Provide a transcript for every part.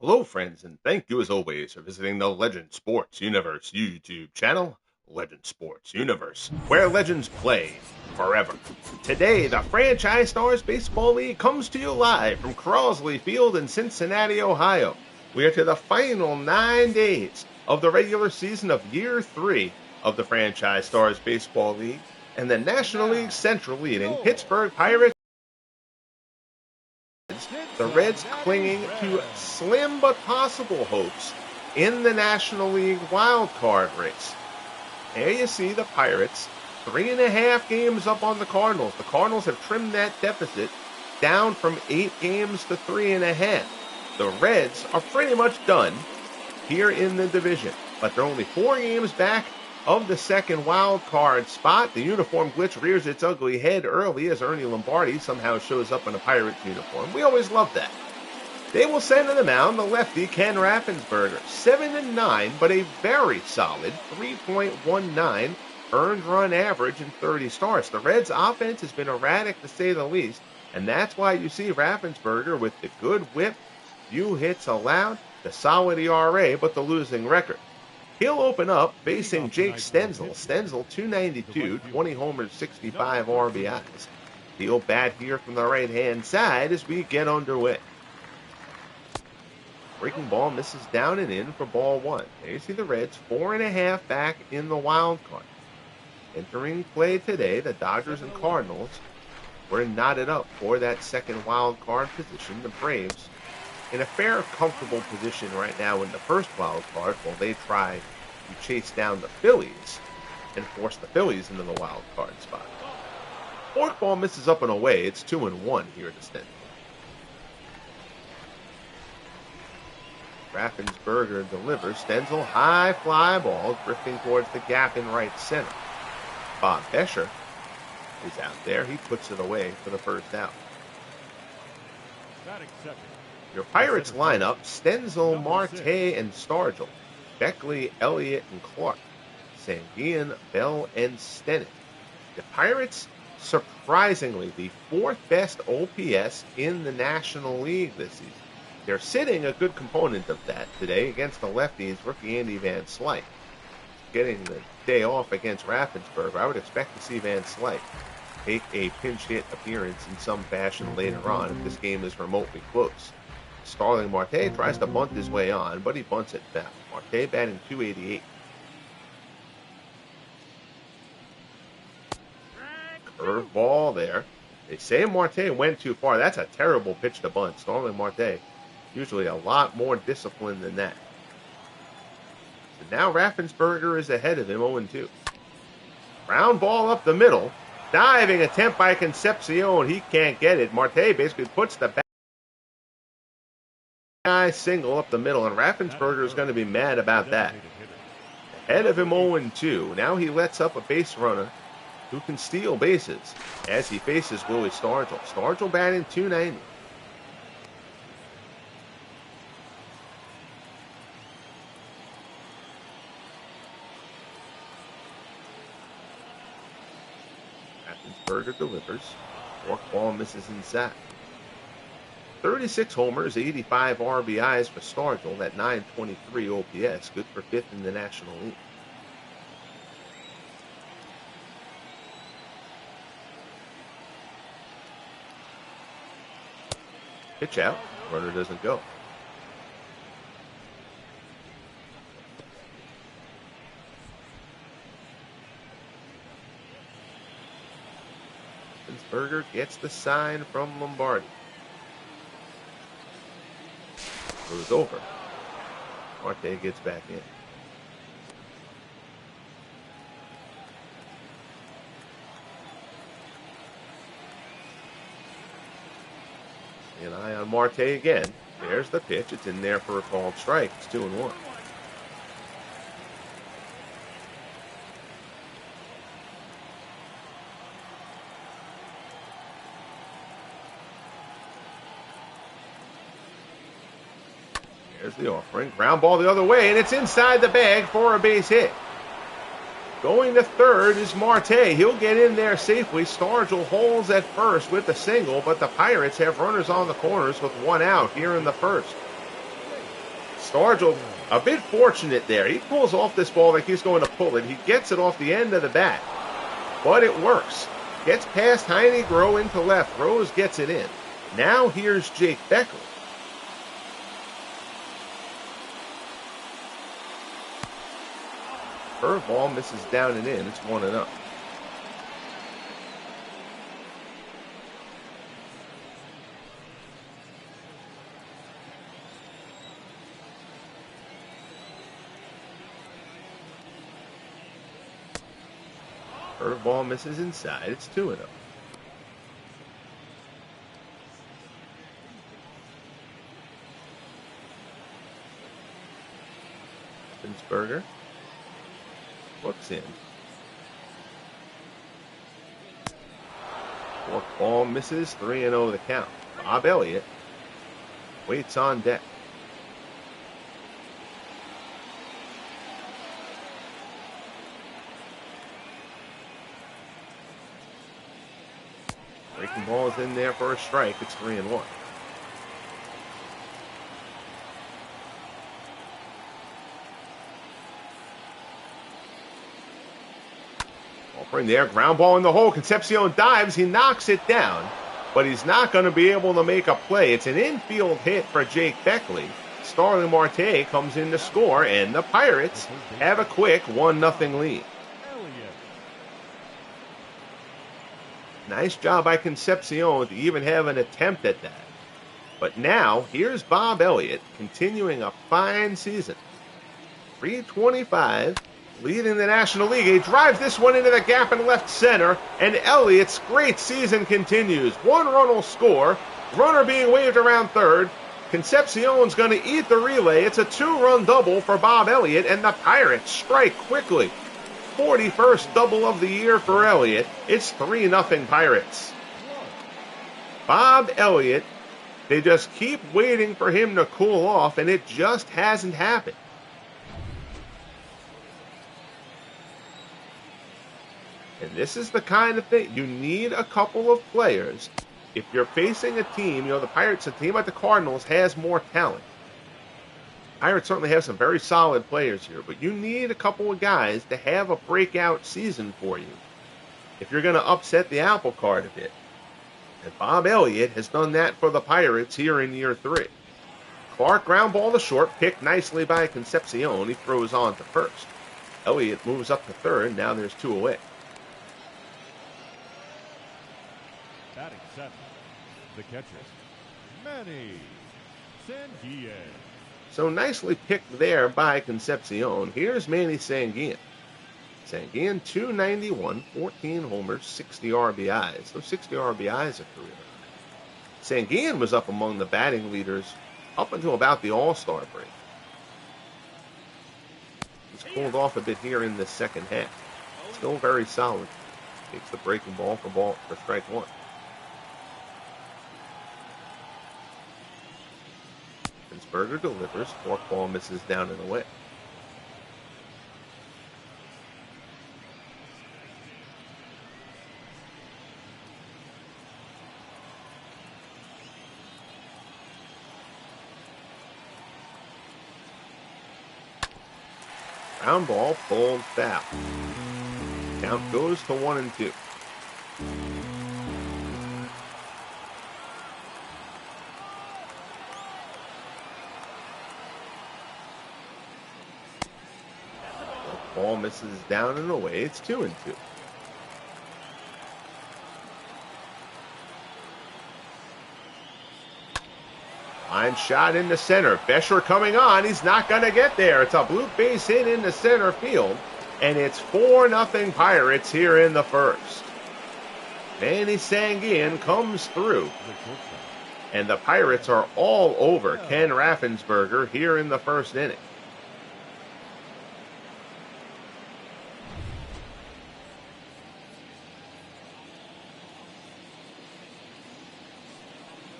Hello, friends, and thank you as always for visiting the Legend Sports Universe YouTube channel, Legend Sports Universe, where legends play forever. Today, the Franchise Stars Baseball League comes to you live from Crosley Field in Cincinnati, Ohio. We are to the final 9 days of the regular season of year 3 of the Franchise Stars Baseball League, and the National League Central-leading Pittsburgh Pirates. The Reds clinging to slim but possible hopes in the National League wildcard race. There you see the Pirates, 3.5 games up on the Cardinals. The Cardinals have trimmed that deficit down from 8 games to 3.5. The Reds are pretty much done here in the division, but they're only 4 games back of the second wild card spot. The uniform glitch rears its ugly head early as Ernie Lombardi somehow shows up in a Pirates uniform. We always love that. They will send to the mound the lefty Ken Raffensberger, 7-9, but a very solid 3.19 earned run average in 30 starts. The Reds' offense has been erratic to say the least, and that's why you see Raffensberger with the good whip, few hits allowed, the solid ERA, but the losing record. He'll open up facing Jake Stenzel. Stenzel, 292, 20 homers, 65 RBIs. He'll bat here from the right-hand side as we get underway. Breaking ball misses down and in for ball one. There you see the Reds, 4.5 back in the wild card. Entering play today, the Dodgers and Cardinals were knotted up for that second wild card position. The Braves in a fair, comfortable position right now in the first wild card while they try to chase down the Phillies and force the Phillies into the wild card spot. Forkball misses up and away. It's 2-1 here to Stenzel. Raffensberger delivers. Stenzel, high fly ball, drifting towards the gap in right center. Bob Bescher is out there. He puts it away for the first out. Your Pirates lineup, Stenzel, Marte, and Stargell. Beckley, Elliott, and Clark. Sanguian, Bell, and Stennett. The Pirates, surprisingly, the 4th best OPS in the National League this season. They're sitting a good component of that today against the lefties, rookie Andy Van Slyke. Getting the day off against Raffensberger, I would expect to see Van Slyke take a pinch hit appearance in some fashion later on if this game is remotely close. Starling Marte tries to bunt his way on, but he bunts it foul. Marte batting .288. Curveball there. They say Marte went too far. That's a terrible pitch to bunt. Starling Marte, usually a lot more disciplined than that. So now Raffensberger is ahead of him, 0-2. Ground ball up the middle. Diving attempt by Concepcion. He can't get it. Marte basically puts the single up the middle, and Raffensberger is going to be mad about that. Ahead of him 0-2. Now he lets up a base runner who can steal bases as he faces Willie Stargell. Stargell batting .290. Raffensberger delivers. Forkball misses inside. 36 homers, 85 RBIs for Stargell, that .923 OPS, good for 5th in the National League. Pitch out, runner doesn't go. Raffensberger gets the sign from Lombardi. Goes over. Marte gets back in. An eye on Marte again. There's the pitch. It's in there for a called strike. It's 2-1. There's the offering. Ground ball the other way, and it's inside the bag for a base hit. Going to third is Marte. He'll get in there safely. Stargell holds at first with the single, but the Pirates have runners on the corners with one out here in the first. Stargell, a bit fortunate there. He pulls off this ball like he's going to pull it. He gets it off the end of the bat, but it works. Gets past Heine Groh into left. Rose gets it in. Now here's Jake Beckley. Curveball misses down and in. It's 1-0. Curveball misses inside. It's 2-0. Raffensberger looks in. Fork ball misses. 3-0 the count. Bob Elliott waits on deck. Breaking ball is in there for a strike. It's 3-1. Offering there, ground ball in the hole. Concepcion dives. He knocks it down, but he's not going to be able to make a play. It's an infield hit for Jake Beckley. Starling Marte comes in to score, and the Pirates have a quick 1-0 lead. Nice job by Concepcion to even have an attempt at that. But now, here's Bob Elliott continuing a fine season. 325, leading the National League. He drives this one into the gap in left center, and Elliott's great season continues. 1 run will score. Runner being waved around third. Concepcion's going to eat the relay. It's a 2-run double for Bob Elliott, and the Pirates strike quickly. 41st double of the year for Elliott. It's 3-0 Pirates. Bob Elliott, they just keep waiting for him to cool off, and it just hasn't happened. And this is the kind of thing, you need a couple of players. If you're facing a team, the Pirates, a team like the Cardinals, has more talent. Pirates certainly have some very solid players here, but you need a couple of guys to have a breakout season for you if you're going to upset the apple cart a bit. And Bob Elliott has done that for the Pirates here in year 3. Clark ground ball to short, picked nicely by Concepcion. He throws on to first. Elliott moves up to third. Now there's 2 away. Batting 7, the catcher, Manny Sanguillen. So nicely picked there by Concepcion. Here's Manny Sanguillen. Sanguillen, 291, 14 homers, 60 RBIs. Those 60 RBIs a career. Sanguillen was up among the batting leaders up until about the All-Star break. He's cooled off a bit here in the second half. Still very solid. Takes the breaking ball for strike 1. Raffensberger delivers. Fork ball misses down and away. Ground ball pulled foul. Count goes to 1-2. Ball misses down and away. It's 2-2. Line shot into center. Bescher coming on. He's not going to get there. It's a bloop base hit into center field. And it's 4-0 Pirates here in the first. Manny Sanguillen comes through. And the Pirates are all over Ken Raffensberger here in the first inning.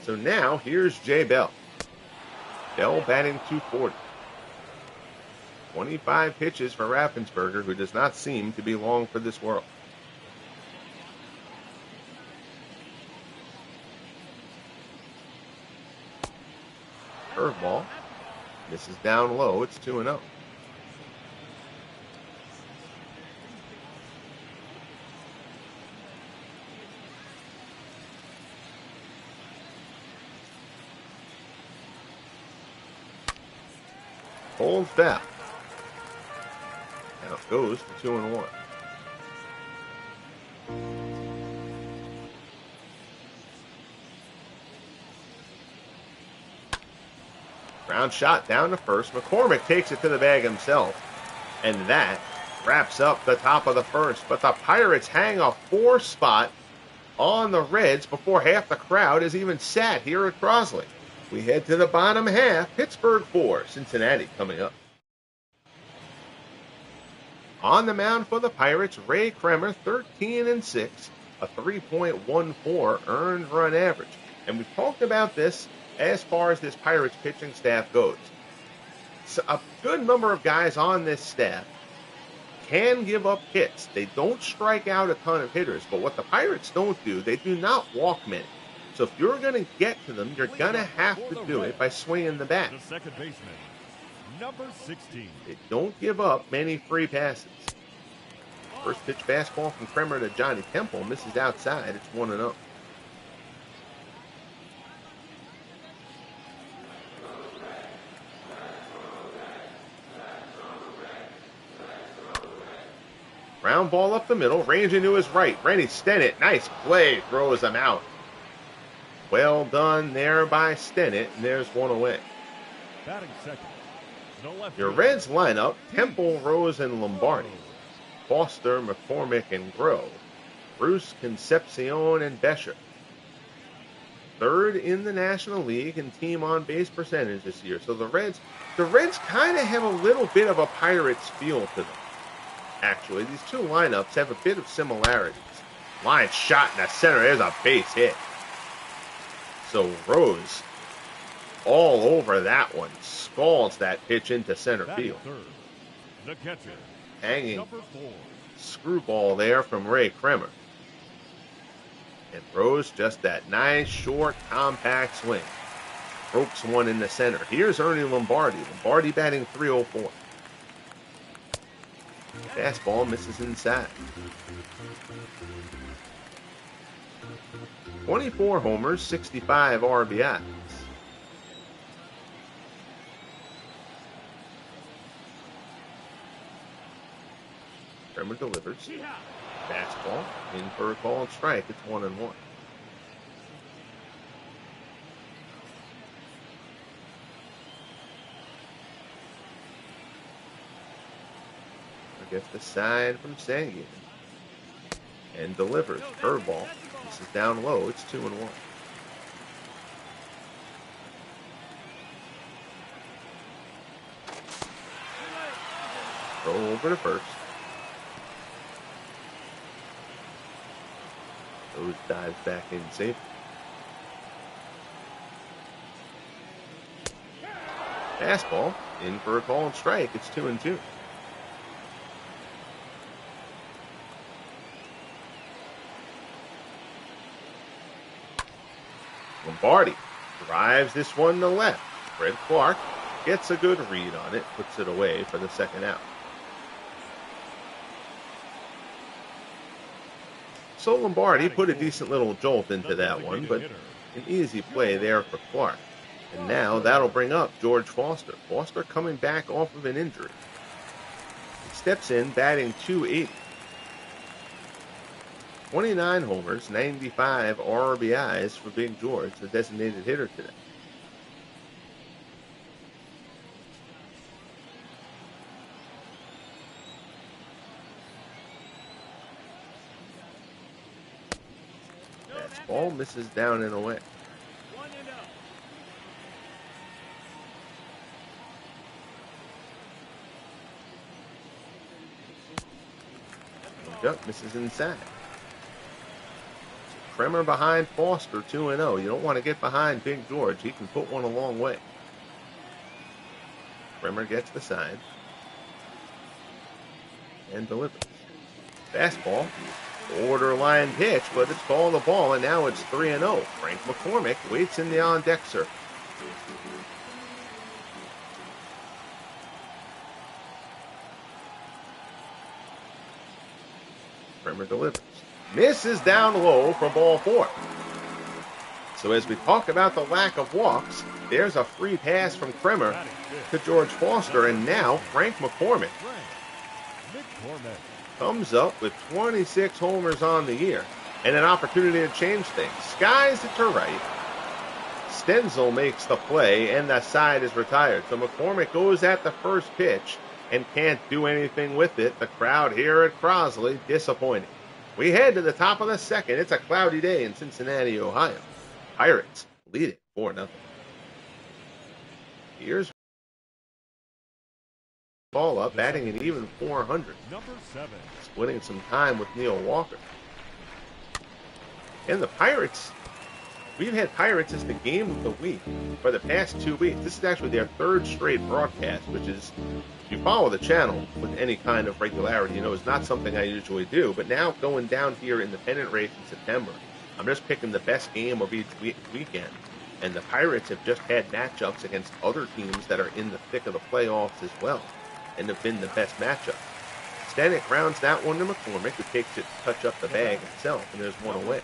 So now, here's Jay Bell. Bell batting .240. 25 pitches for Raffensberger, who does not seem to be long for this world. Curveball. This is down low. It's 2-0. Holds foul. Now it goes to 2-1. Ground shot down to first. McCormick takes it to the bag himself. And that wraps up the top of the first. But the Pirates hang a 4 spot on the Reds before half the crowd is even sat here at Crosley. We head to the bottom half. Pittsburgh 4, Cincinnati coming up. On the mound for the Pirates, Ray Kremer, 13-6, a 3.14 earned run average. And we've talked about this as far as this Pirates pitching staff goes. So a good number of guys on this staff can give up hits. They don't strike out a ton of hitters, but what the Pirates don't do, they do not walk many. So if you're going to get to them, you're going to have to do it by swinging the bat. The second baseman, number 16. They don't give up many free passes. First pitch fastball from Kremer to Johnny Temple misses outside. It's 1-0. Ground ball up the middle, ranging to his right. Rennie Stennett, nice play, throws him out. Well done there by Stennett, and there's one away. Batting second, the left Your fielder, Reds lineup, Temple, Rose, and Lombardi. Foster, McCormick, and Groh. Bruce, Concepcion, and Bescher. Third in the National League in team on-base percentage this year. So the Reds kind of have a little bit of a Pirates feel to them. Actually, these two lineups have a bit of similarities. Line shot in the center. There's a base hit. So Rose, all over that one, scalds that pitch into center field. third, the catcher, Hanging number 4. screwball there from Ray Kremer. And Rose, just that nice, short, compact swing. Ropes one in the center. Here's Ernie Lombardi. Lombardi batting .304. Fastball misses inside. 24 homers, 65 RBIs. Kremer delivers. Fastball in for a called strike. It's 1-1. Gets the side from Sanguin and delivers. Curveball. This is down low. It's 2-1. Throw over to first. Rose dives back in safe. Fastball in for a called strike. It's 2-2. Lombardi drives this one to left. Fred Clark gets a good read on it, puts it away for the second out. So Lombardi put a decent little jolt into that one, but an easy play there for Clark. And now that'll bring up George Foster. Foster coming back off of an injury. He steps in batting .280. 29 homers, 95 RBIs for Big George, the designated hitter today. Fastball misses down and away. Up, misses inside. Kremer behind Foster, 2-0. You don't want to get behind Big George. He can put one a long way. Kremer gets the sign and delivers. Fastball, borderline pitch, but it's called a ball, and now it's 3-0. Frank McCormick waits in the on-deck circle. Kremer delivers. Misses down low for ball 4. So as we talk about the lack of walks, there's a free pass from Kremer to George Foster, and now Frank McCormick comes up with 26 homers on the year and an opportunity to change things. Skies it to right. Stenzel makes the play, and the side is retired. So McCormick goes at the first pitch and can't do anything with it. The crowd here at Crosley disappointing. We head to the top of the second. It's a cloudy day in Cincinnati, Ohio. Pirates lead it 4-0. Here's ball up, batting an even 400. Number 7. Splitting some time with Neil Walker. And the Pirates, we've had Pirates as the game of the week for the past 2 weeks. This is actually their 3rd straight broadcast, which is, if you follow the channel with any kind of regularity, you know is not something I usually do. But now going down here in the pennant race in September, I'm just picking the best game of each weekend. And the Pirates have just had matchups against other teams that are in the thick of the playoffs as well, and have been the best matchup. Stanek rounds that one to McCormick, who takes it to touch up the bag himself, and there's one away.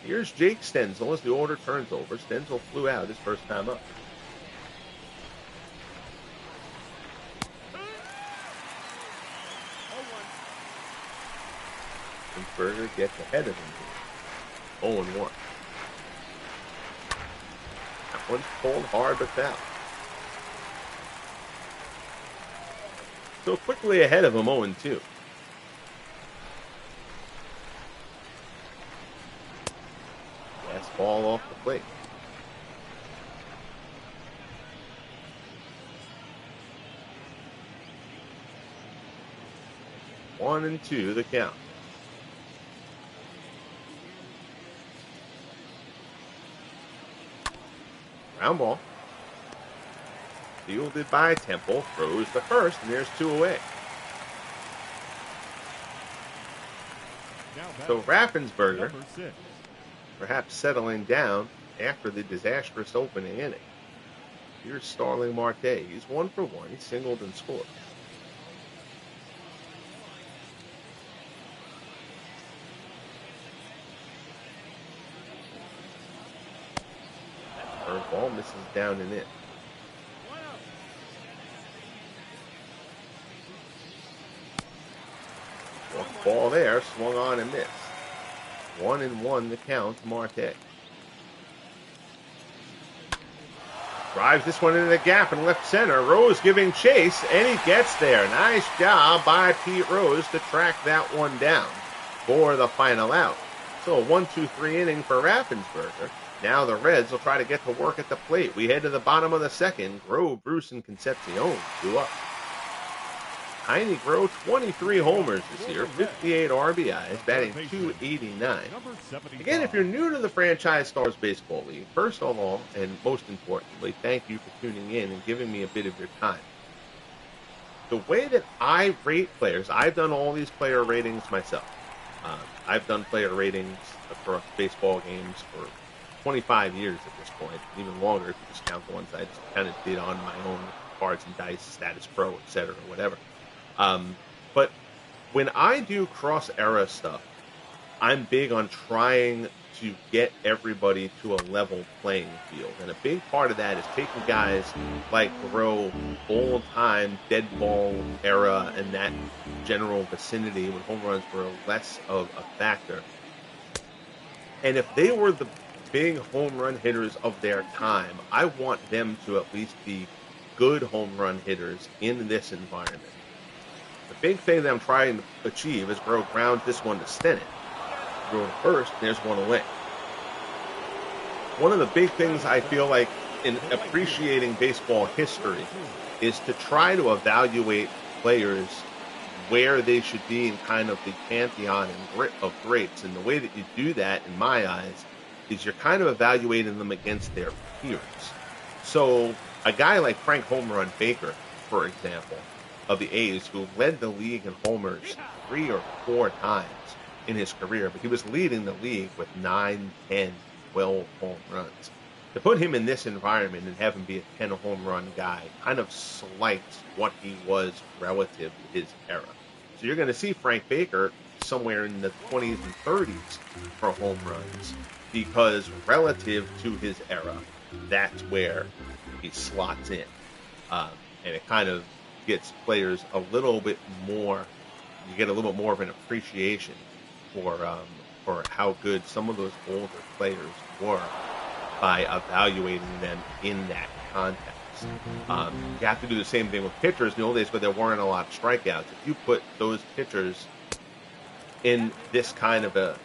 Here's Jake Stenzel as the order turns over. Stenzel flew out his first time up. Berger gets ahead of him here. 0-1. That one's pulled hard but foul. So quickly ahead of him, 0-2. Last ball off the plate. One and two, the count. Ground ball. Fielded by Temple. Throws the first, and there's 2 away. So Raffensberger, perhaps settling down after the disastrous opening inning. Here's Starling Marte. He's 1 for 1. He singled and scored. Ball misses down and in. Walk ball there, swung on and missed. 1-1 the count, Marte. Drives this one into the gap in left center. Rose giving chase, and he gets there. Nice job by Pete Rose to track that one down for the final out. So a 1-2-3 inning for Raffensberger. Now the Reds will try to get to work at the plate. We head to the bottom of the second. Grove, Bruce, and Concepcion 2 up. Tiny Grove, 23 homers this year, 58 RBIs, batting .289. Again, if you're new to the Franchise Stars Baseball League, first of all, and most importantly, thank you for tuning in and giving me a bit of your time. The way that I rate players, I've done all these player ratings myself. I've done player ratings across baseball games for 25 years at this point, even longer if you just count the ones I just kind of did on my own Cards and Dice, Status Pro, etc., whatever. But when I do cross-era stuff, I'm big on trying to get everybody to a level playing field. And a big part of that is taking guys like Thoreau, old-time dead ball era, and that general vicinity when home runs were less of a factor. And if they were the big home run hitters of their time, I want them to at least be good home run hitters in this environment. The big thing that I'm trying to achieve is Grove grounds this one to Stennett. Throw to first, there's one away. One of the big things I feel like in appreciating baseball history is to try to evaluate players where they should be in kind of the pantheon of greats. And the way that you do that, in my eyes, is you're kind of evaluating them against their peers. So a guy like Frank Home Run Baker, for example, of the A's, who led the league in homers 3 or 4 times in his career, but he was leading the league with 9, 10, 12 home runs. to put him in this environment and have him be a 10 home run guy kind of slights what he was relative to his era. So you're going to see Frank Baker somewhere in the 20s and 30s for home runs because relative to his era, that's where he slots in. And it kind of gets players a little bit more, you get a little bit more of an appreciation for how good some of those older players were by evaluating them in that context. You have to do the same thing with pitchers. In the old days, where there weren't a lot of strikeouts, if you put those pitchers in this kind of a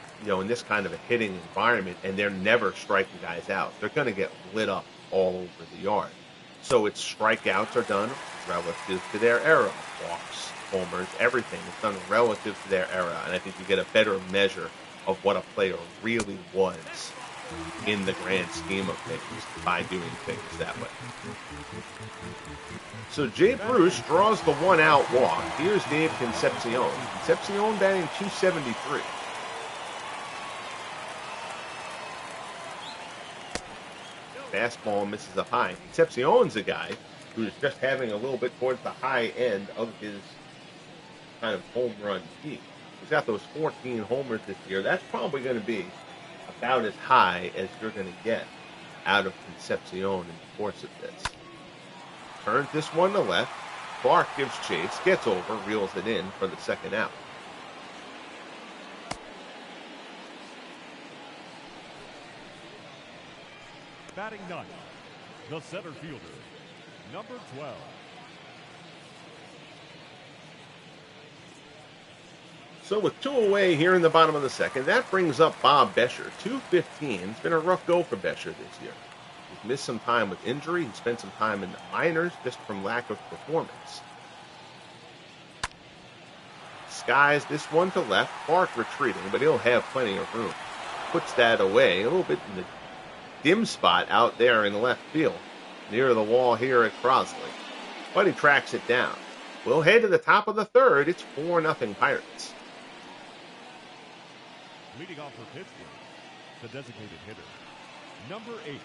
hitting environment and they're never striking guys out, they're going to get lit up all over the yard. So its strikeouts are done relative to their era. Walks, homers, everything is done relative to their era. And I think you get a better measure of what a player really was in the grand scheme of things by doing things that way. So Jay Bruce draws the 1-out walk. Here's Dave Concepcion. Concepcion batting .273. Fastball misses up high. Concepcion's a guy who's just having a little bit towards the high end of his kind of home run peak. He's got those 14 homers this year. That's probably going to be about as high as you're going to get out of Concepcion in the course of this. Turns this one to left. Clark gives chase, gets over, reels it in for the second out. Batting ninth, the center fielder, number 12. So with 2 away here in the bottom of the second, that brings up Bob Bescher. 2:15. It's been a rough go for Bescher this year. He's missed some time with injury. He spent some time in the minors just from lack of performance. Skies this one to left. Clark retreating, but he'll have plenty of room. Puts that away a little bit in the dim spot out there in the left field, near the wall here at Crosley. But he tracks it down. We'll head to the top of the third. It's 4-0 Pirates. Leading off for Pittsburgh, the designated hitter, number 8.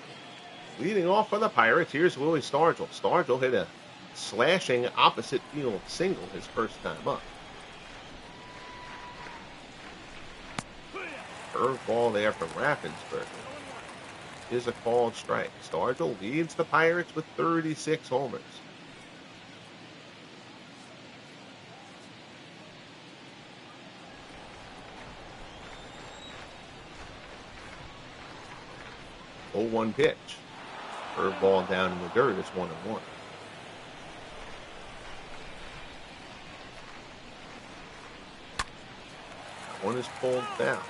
Leading off for the Pirates, here's Willie Stargell. Stargell hit a slashing opposite field single his first time up. Curveball there from Raffensberger. Is a called strike. Stargell leads the Pirates with 36 homers. Oh, 1 pitch. Curveball down in the dirt. It's 1-1. That one is pulled down.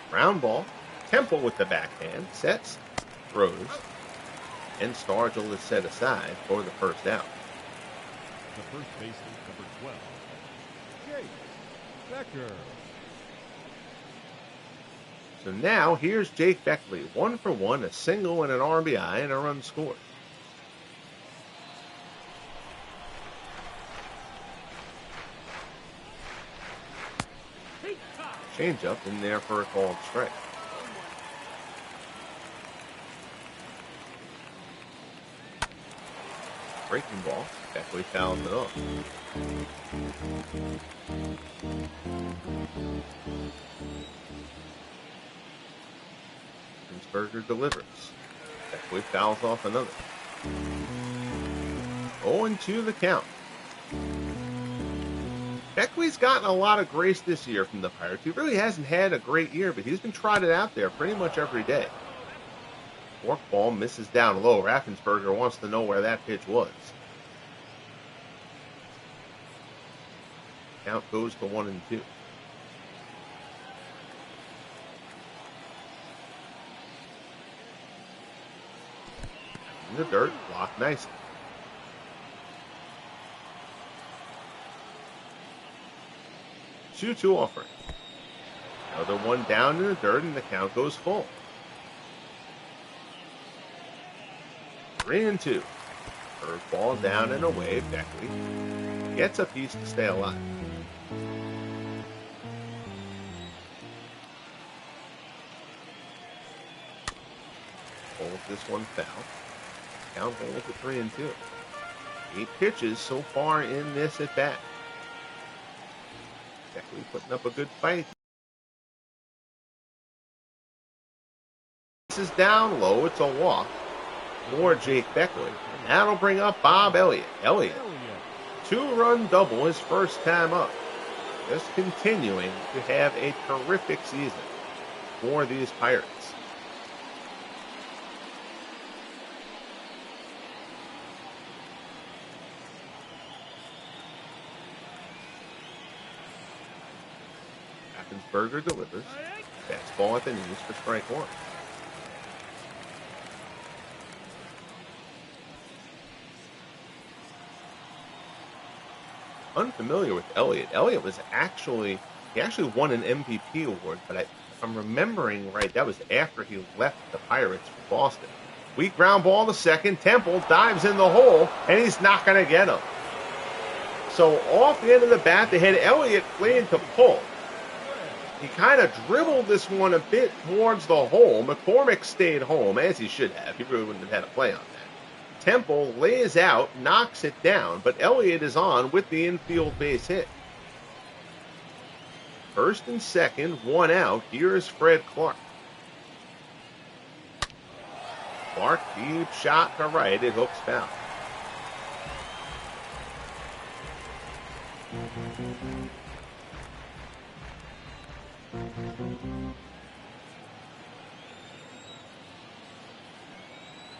Ground ball. Temple with the backhand. Sets. Throws. And Stargell is set aside for the first out. The first baseman, number 12, Jake Becker. So now here's Jake Beckley. 1 for 1, a single and an RBI and a run scored. Change-up in there for a called strike. Breaking ball. Beckley fouls it off. Raffensberger delivers. Beckley fouls off another. 0-2 the count. Beckley's gotten a lot of grace this year from the Pirates. He really hasn't had a great year, but he's been trotted out there pretty much every day. Forkball misses down low. Raffensberger wants to know where that pitch was. Count goes to 1-2. In the dirt, blocked nicely. Two offering. Another one down in the dirt, and the count goes full. 3-2. Curveball down and away. Beckley gets a piece to stay alive. Holds this one foul. Count holds at 3-2. 8 pitches so far in this at bat. Beckley putting up a good fight. This is down low. It's a walk for Jake Beckley. And that'll bring up Bob Elliott. Elliott, 2-run double his first time up. Just continuing to have a terrific season for these Pirates. Raffensberger delivers. Fastball at the knees for strike one. Unfamiliar with Elliott. Elliott was actually won an MVP award, but if I'm remembering right, that was after he left the Pirates for Boston. Weak ground ball to second. Temple dives in the hole, and he's not going to get him. So off the end of the bat, they had Elliott playing to pull. He kind of dribbled this one a bit towards the hole. McCormick stayed home, as he should have. He really wouldn't have had a play on that. Temple lays out, knocks it down, but Elliott is on with the infield base hit. First and second, one out. Here's Fred Clark. Clark, deep shot to right. It hooks foul.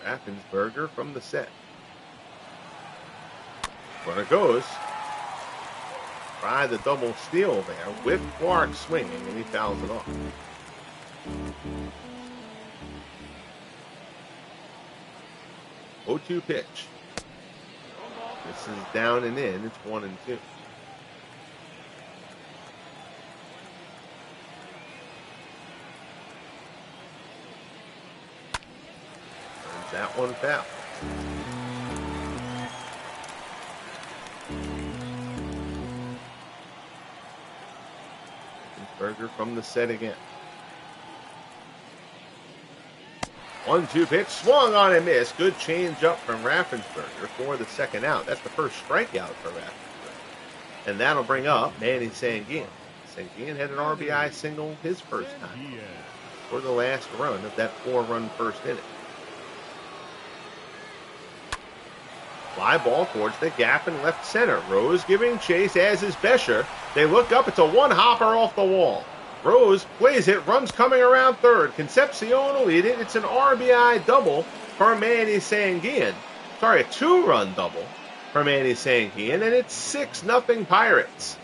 Raffensberger from the set. Runner goes. Try the double steal there with Clark swinging, and he fouls it off. Oh, 2 pitch. This is down and in. It's 1-2. That one foul. Raffensberger from the set again. 1-2 pitch, swung on and missed. Good change up from Raffensberger for the second out. That's the first strikeout for Raffensberger. And that'll bring up Manny Sanguin. Sanguin had an RBI single his first time for the last run of that 4-run first inning. Fly ball towards the gap in left center. Rose giving chase, as is Bescher. They look up. It's a one-hopper off the wall. Rose plays it. Runs coming around third. Concepcion will lead it. It's an RBI double for Manny Sanguin. Sorry, a 2-run double for Manny Sanguin. And it's 6-0 Pirates.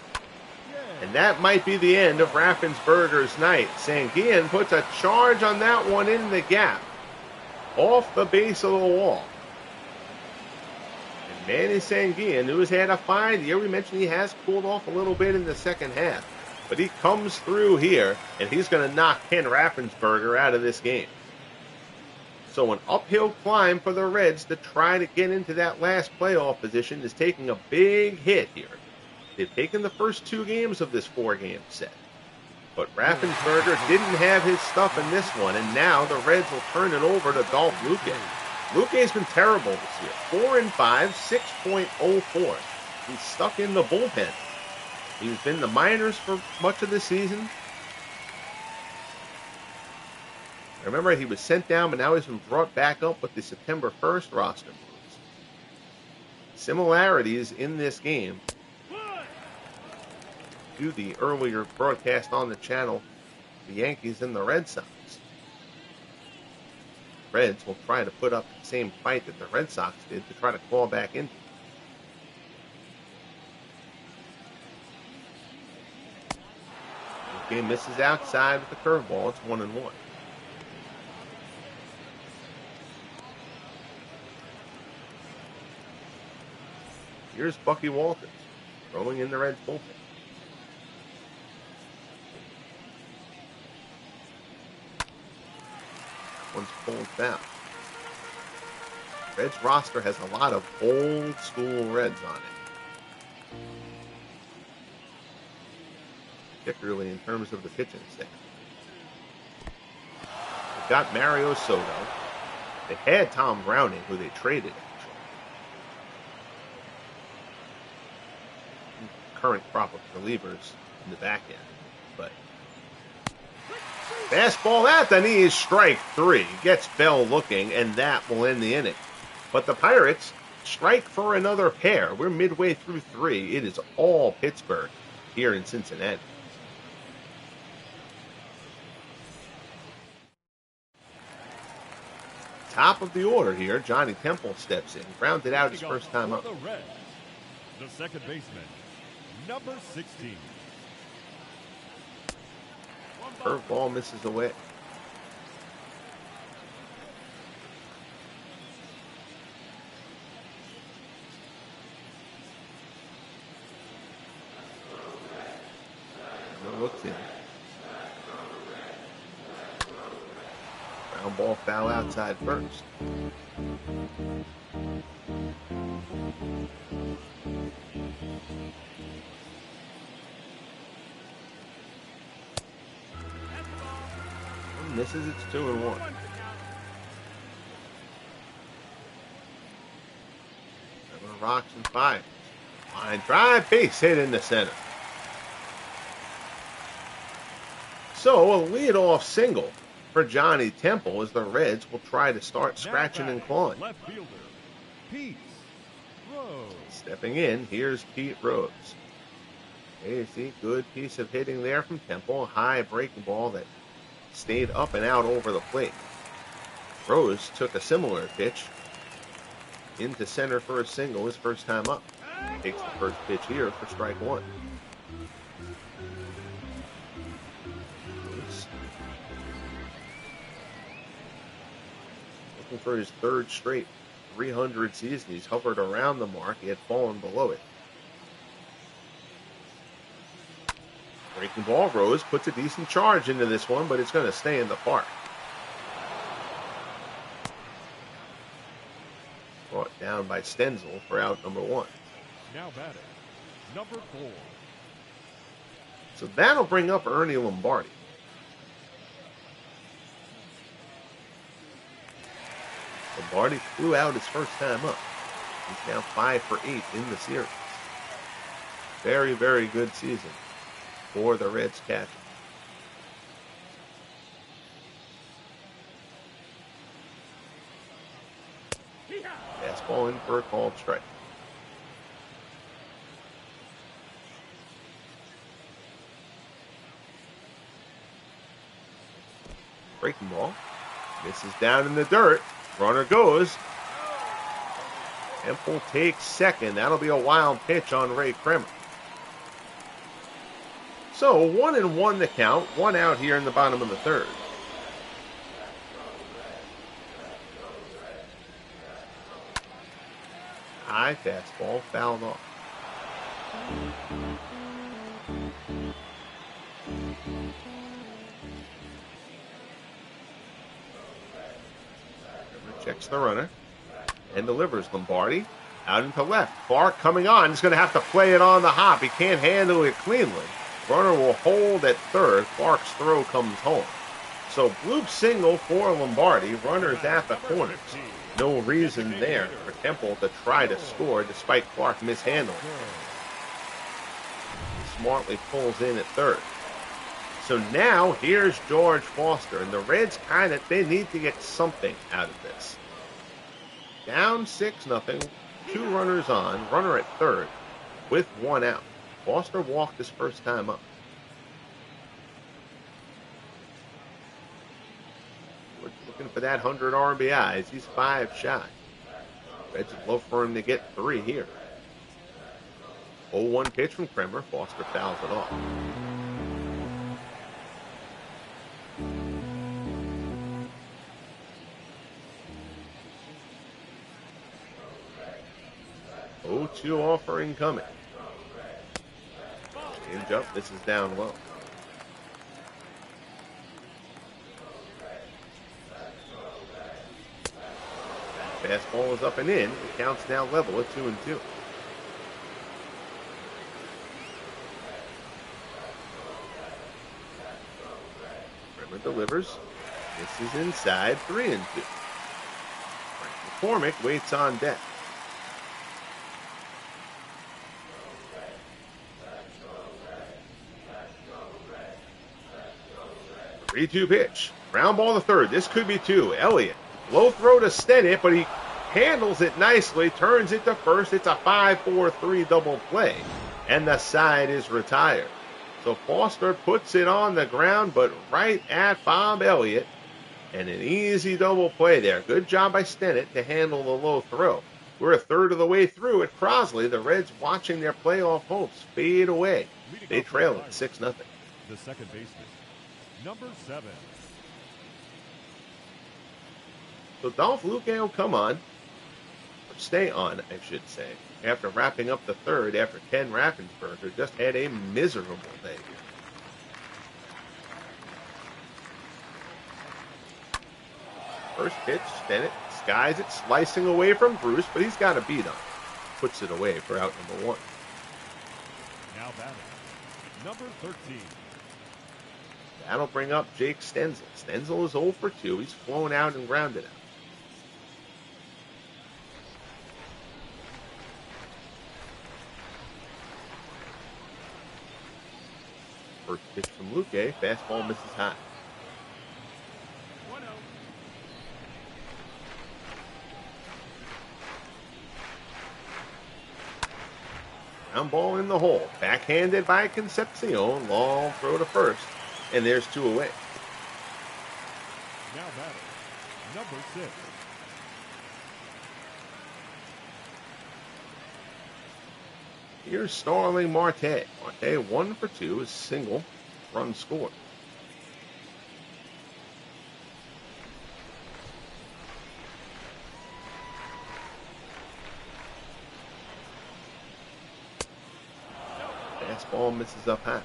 And that might be the end of Raffensberger's night. Sanguin puts a charge on that one in the gap. Off the base of the wall. Manny Sanguin, who has had a fine year. We mentioned he has cooled off a little bit in the second half. But he comes through here, and he's going to knock Ken Raffensberger out of this game. So an uphill climb for the Reds to try to get into that last playoff position is taking a big hit here. They've taken the first 2 games of this 4-game set. But Raffensberger didn't have his stuff in this one, and now the Reds will turn it over to Dolph Luque. Luque's been terrible this year. 4-5, 6.04. He's stuck in the bullpen. He's been in the minors for much of the season. Remember, he was sent down, but now he's been brought back up with the September 1st roster moves. Similarities in this game to the earlier broadcast on the channel, the Yankees and the Red Sox. Reds will try to put up the same fight that the Red Sox did to try to claw back into. The game misses outside with the curveball. It's 1-1. Here's Bucky Walters throwing in the Reds bullpen. One's pulled down. Reds roster has a lot of old school Reds on it. Particularly in terms of the pitching staff. They've got Mario Soto. They had Tom Browning, who they traded, actually. Current crop of relievers in the back end. But fastball at the knee is strike 3. Gets Bell looking, and that will end the inning. But the Pirates strike for another pair. We're midway through 3. It is all Pittsburgh here in Cincinnati. Top of the order here, Johnny Temple steps in. Grounded out his first time up. The Reds, the second baseman, number 16. Curveball misses away. Looks in. Ground ball foul outside first. Misses, it's 2-1. Rocks and fires. Line drive, base hit in the center. So a leadoff single for Johnny Temple as the Reds will try to start scratching and clawing. Left fielder, Pete Rose. Stepping in, here's Pete Rose. Hey, see, good piece of hitting there from Temple. A high breaking ball that stayed up and out over the plate. Rose took a similar pitch into center for a single his first time up. Takes the first pitch here for strike 1. Looking for his third straight 300 season. He's hovered around the mark. He had fallen below it. Breaking ball, Rose puts a decent charge into this one, but it's going to stay in the park. Brought down by Stenzel for out number 1. Now batting, number 4. So that'll bring up Ernie Lombardi. Lombardi flew out his first time up. He's now 5 for 8 in the series. Very, very good season for the Reds catcher. Fastball in for a called strike. Breaking ball. Misses down in the dirt. Runner goes. Temple takes second. That'll be a wild pitch on Ray Kremer. So 1-1 the count. 1 out here in the bottom of the third. High fastball fouled off. Checks the runner and delivers. Lombardi out into left. Clark coming on. He's going to have to play it on the hop. He can't handle it cleanly. Runner will hold at third. Clark's throw comes home. So bloop single for Lombardi. Runners at the corners. No reason there for Temple to try to score despite Clark mishandling. Smartly pulls in at third. So now here's George Foster, and the Reds they need to get something out of this. Down 6-0, 2 runners on, runner at third with 1 out. Foster walked his first time up. We're looking for that 100 RBIs. He's 5 shy. Reds would love for him to get 3 here. 0-1 pitch from Kremer. Foster fouls it off. Two offering coming. Change up. This is down low. Fastball is up and in. The count's now level at 2-2. Kremer delivers. This is inside, 3-2. McCormick waits on deck. 3-2 pitch. Ground ball to third. This could be two. Elliott. Low throw to Stennett, but he handles it nicely, turns it to first. It's a 5-4-3 double play, and the side is retired. So Foster puts it on the ground, but right at Bob Elliott, and an easy double play there. Good job by Stennett to handle the low throw. We're a third of the way through at Crosley. The Reds watching their playoff hopes fade away. They trail it 6-0. The second baseman, number 7. So Dolph Luque will come on, or stay on, I should say, after wrapping up the third after Ken Raffensberger just had a miserable day here. First pitch, Stennett skies it, slicing away from Bruce, but he's got a beat on it. Puts it away for out number 1. Now batting, number 13. That'll bring up Jake Stenzel. Stenzel is 0 for 2. He's flown out and grounded out. First pitch from Luque. Fastball misses high. 1-0. Ground ball in the hole. Backhanded by Concepcion. Long throw to first. And there's 2 away. Now batting, number 6. Here's Starling Marte. Marte 1 for 2, is single, run scored. Fastball misses up high.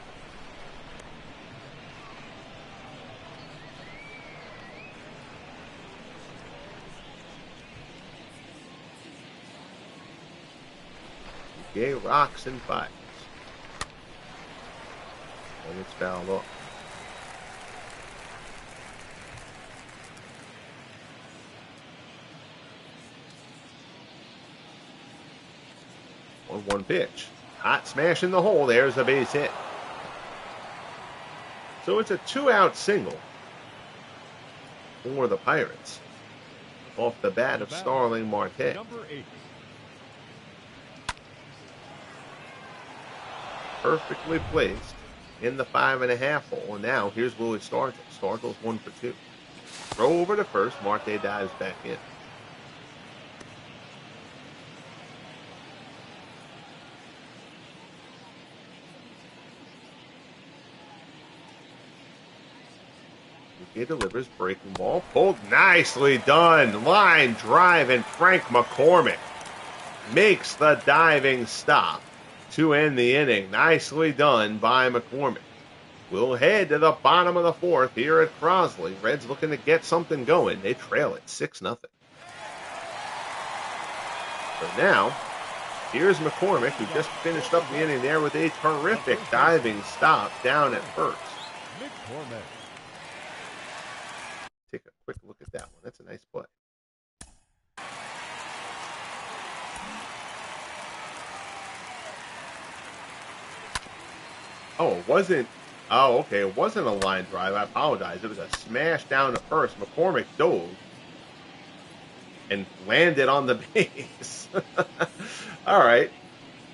Gay rocks and fires. And it's fouled off. One pitch. Hot smash in the hole. There's a base hit. So it's a 2-out single for the Pirates. Off the bat of Starling Marte. Number 8. Perfectly placed in the 5.5 hole. And now here's Willie Stargell. Stargell's 1 for 2. Throw over to first. Marte dives back in. He delivers, breaking ball, pulled, nicely done. Line drive, and Frank McCormick makes the diving stop to end the inning. Nicely done by McCormick. We'll head to the bottom of the 4th here at Crosley. Reds looking to get something going. They trail it 6-0. So now, here's McCormick, who just finished up the inning there with a terrific diving stop down at first. McCormick. Take a quick look at that one. That's a nice play. Oh, it wasn't. Oh, okay. It wasn't a line drive. I apologize. It was a smash down to first. McCormick dove and landed on the base. All right.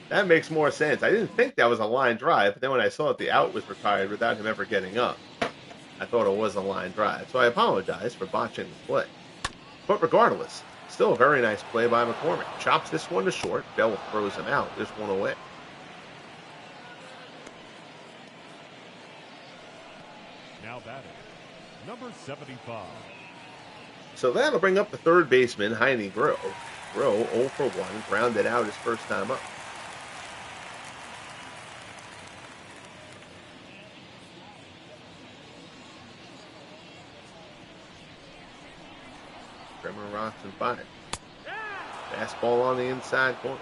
That makes more sense. I didn't think that was a line drive, but then when I saw that the out was retired without him ever getting up, I thought it was a line drive. So I apologize for botching the play. But regardless, still a very nice play by McCormick. Chops this one to short. Bell throws him out. There's one away. Now batting, number 75. So that'll bring up the third baseman, Heine Groh. Groh 0 for 1, grounded out his first time up. Kremer rocks and fires. Fastball on the inside corner.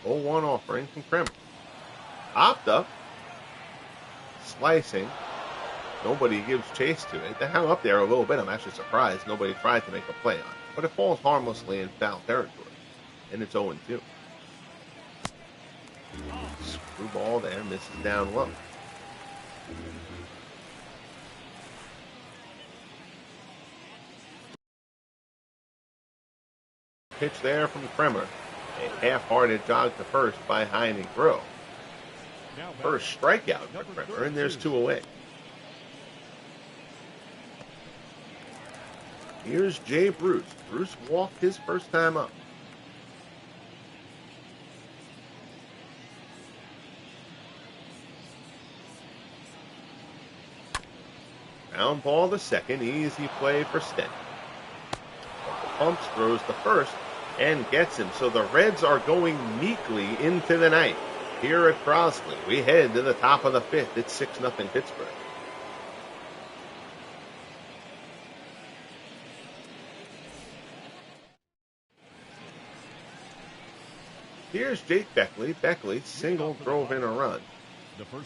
Oh, 1 offering from Kremer. Hopped up. Slicing. Nobody gives chase to it. They hung up there a little bit. I'm actually surprised nobody tried to make a play on it. But it falls harmlessly in foul territory. And it's 0-2. Screwball there. Misses down low. Pitch there from Kremer. A half-hearted jog to first by Heine Groh. First strikeout for Kremer, and there's 2 away. Here's Jay Bruce. Bruce walked his first time up. Ground ball to second. Easy play for Stenton. Pumps, throws to first, and gets him. So the Reds are going meekly into the ninth. Here at Crosley, we head to the top of the 5th. It's 6-0 Pittsburgh. Here's Jake Beckley. Beckley single drove in a run.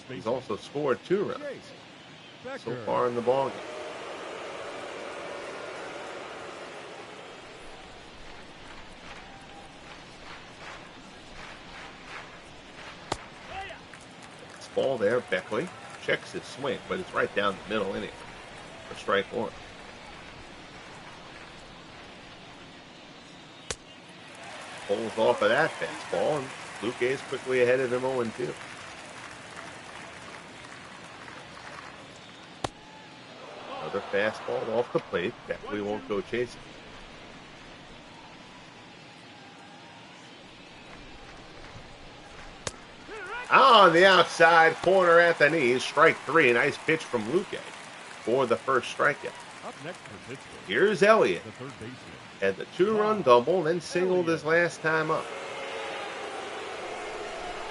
He's also scored 2 runs so far in the ballgame. Ball there, Beckley checks his swing, but it's right down the middle anyway for strike 1. Pulls off of that fastball, and Luque is quickly ahead of him 0-2. Another fastball off the plate. Beckley won't go chasing. On the outside corner at the knees, strike 3. Nice pitch from Luque for the first strikeout. Up next for Pittsburgh, Here's Elliott. the third baseman. Had the 2-run double, then singled his last time up.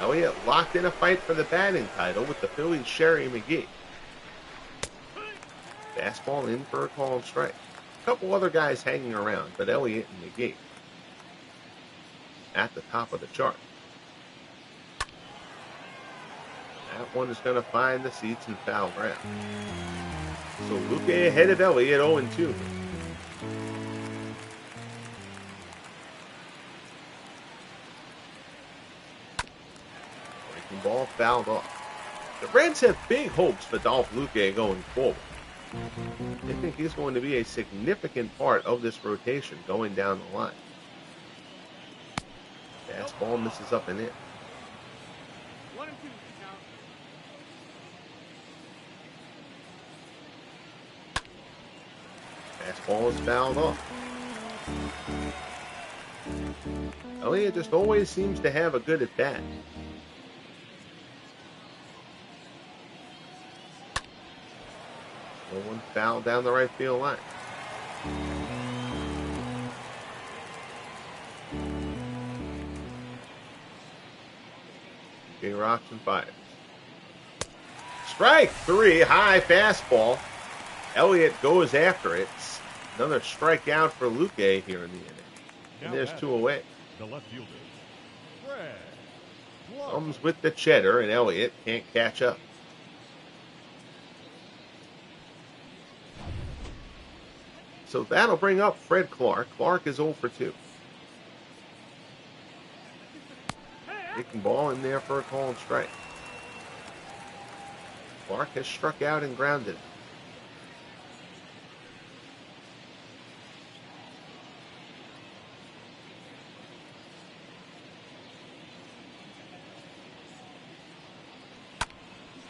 Elliott locked in a fight for the batting title with the Phillies' Sherry McGee. Fastball in for a called strike. A couple other guys hanging around, but Elliott and McGee at the top of the chart. That one is going to find the seats in foul ground. So Luque ahead of Elliott, 0-2. Breaking ball fouled off. The Reds have big hopes for Dolph Luque going forward. They think he's going to be a significant part of this rotation going down the line. Fastball misses up and in. 1-2. Fastball is fouled off. Elliott just always seems to have a good at bat. No one fouled down the right field line. He rocks and fires. Strike 3, high fastball. Elliott goes after it. Another strikeout for Luque here in the inning. And there's 2 away. The left fielder, Fred. Comes with the cheddar, and Elliott can't catch up. So that'll bring up Fred Clark. Clark is 0 for 2. Taking ball in there for a called strike. Clark has struck out and grounded.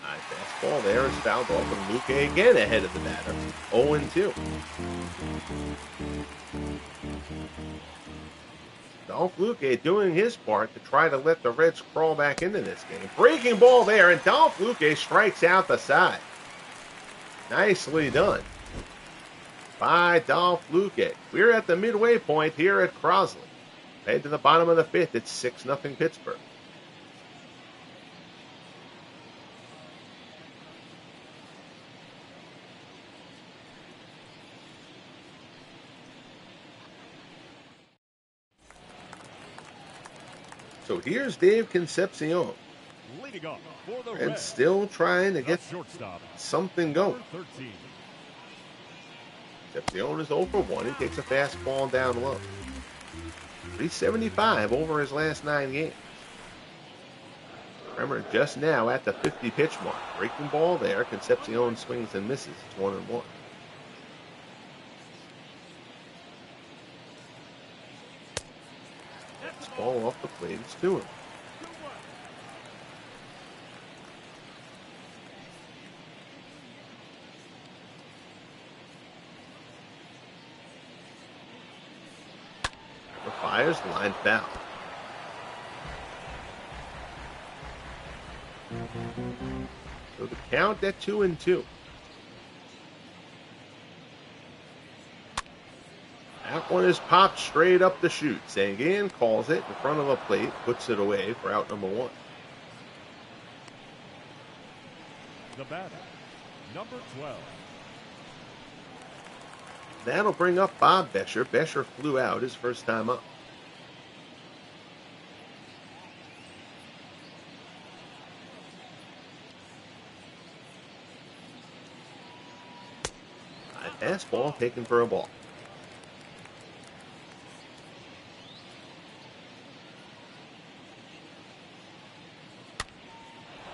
High fastball there is fouled off, and Luque again ahead of the batter. 0-2. Dolph Luque doing his part to try to let the Reds crawl back into this game. Breaking ball there, and Dolph Luque strikes out the side. Nicely done by Dolph Luque. We're at the midway point here at Crosley. Head to the bottom of the 5th. It's 6-0 Pittsburgh. So here's Dave Concepcion. Leading up for the And Reds, still trying to the get shortstop, something going. number 13. Concepcion is 0 for 1. He takes a fastball down low. 375 over his last 9 games. Kremer just now at the 50 pitch mark. Breaking ball there. Concepcion swings and misses. It's 1-1. Next ball off the plate. It's 2-1. Fires the line foul. So the count at 2-2. That one is popped straight up the chute. Sanguin calls it in front of the plate, puts it away for out number 1. The batter, number 12. That'll bring up Bob Bescher. Bescher flew out his first time up. Fastball taken for a ball.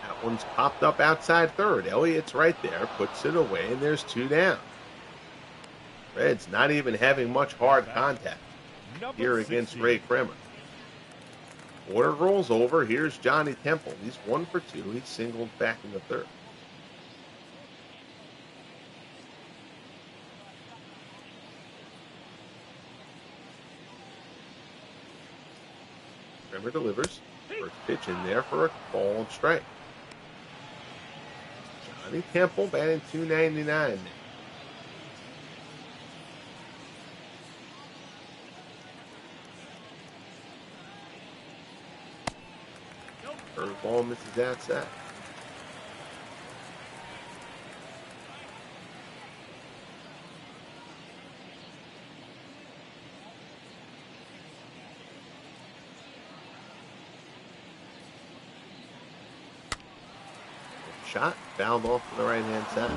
That one's popped up outside third. Elliott's right there, puts it away, and there's 2 down. Reds not even having much hard contact here against Ray Kremer. Order rolls over. Here's Johnny Temple. He's 1 for 2. He's singled back in the third. Kremer delivers. First pitch in there for a called strike. Johnny Temple batting .299. Curveball misses outside. Shot fouled off to the right hand side.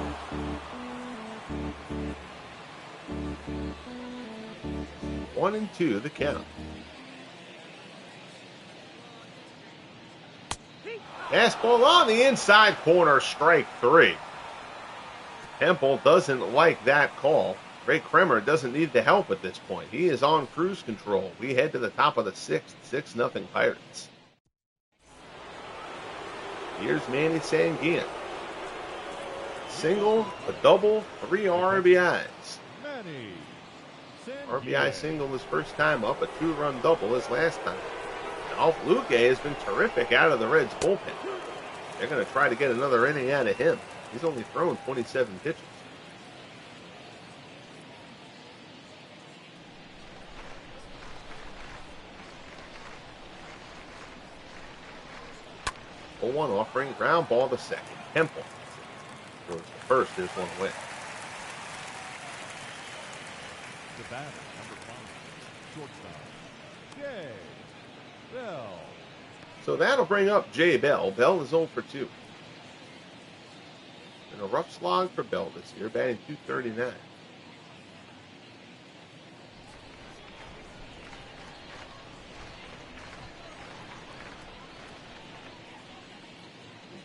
One and 2 the count. Fastball on the inside corner, strike 3. Temple doesn't like that call. Ray Kremer doesn't need the help at this point. He is on cruise control. We head to the top of the 6th, 6-0 Pirates. Here's Manny Sanguin. Single, a double, 3 RBIs. RBI single his first time up, a 2-run double his last time. Alf Luque has been terrific out of the Reds bullpen. They're going to try to get another inning out of him. He's only thrown 27 pitches. A 1 offering, ground ball to second. Temple goes to first. There's one away. The batter, number 5, shortstop, Jay Bell. So that'll bring up Jay Bell. Bell is 0 for 2. And a rough slog for Bell this year, batting .239.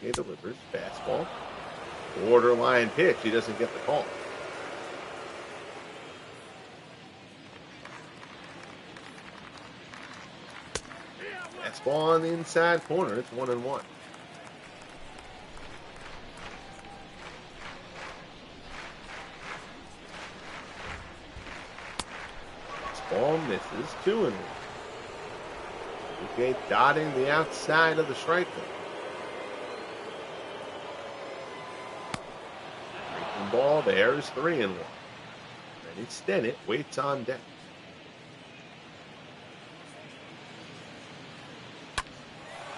He delivers fastball. Borderline pitch. He doesn't get the call. Fastball on the inside corner. It's 1-1. Fastball misses. 2-1. Okay, dotting the outside of the strike zone. Ball there is 3-1. Ready Stennett waits on deck.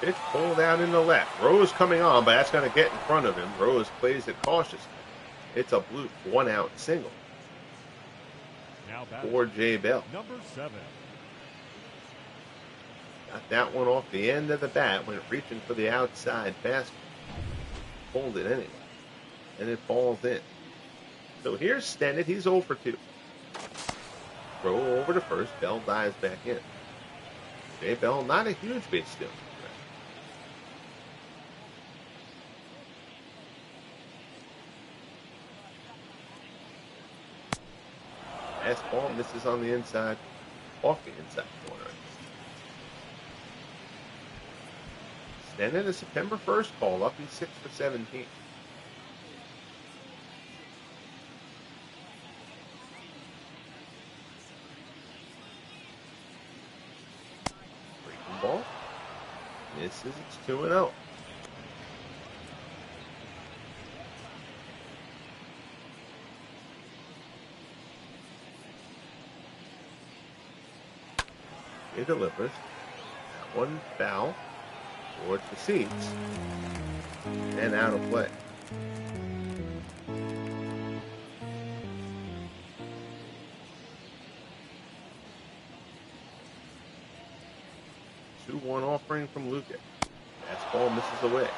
Pitch pulled out in the left. Rose coming on, but that's going to get in front of him. Rose plays it cautiously. It's a blue 1-out single for Jay Bell. Number 7. Got that one off the end of the bat, went reaching for the outside fastball. Pulled it anyway. And it falls in. So here's Stennett. He's 0 for 2. Throw over to first. Bell dives back in. Jay Bell, not a huge base steal. Fastball misses on the inside, off the inside corner. Stennett, a September 1st call up. He's 6 for 17. Breaking ball. Misses. It's 2-0. He delivers. That one foul towards the seats and out of play. Two 2-1 offering from Luque. Fastball misses away.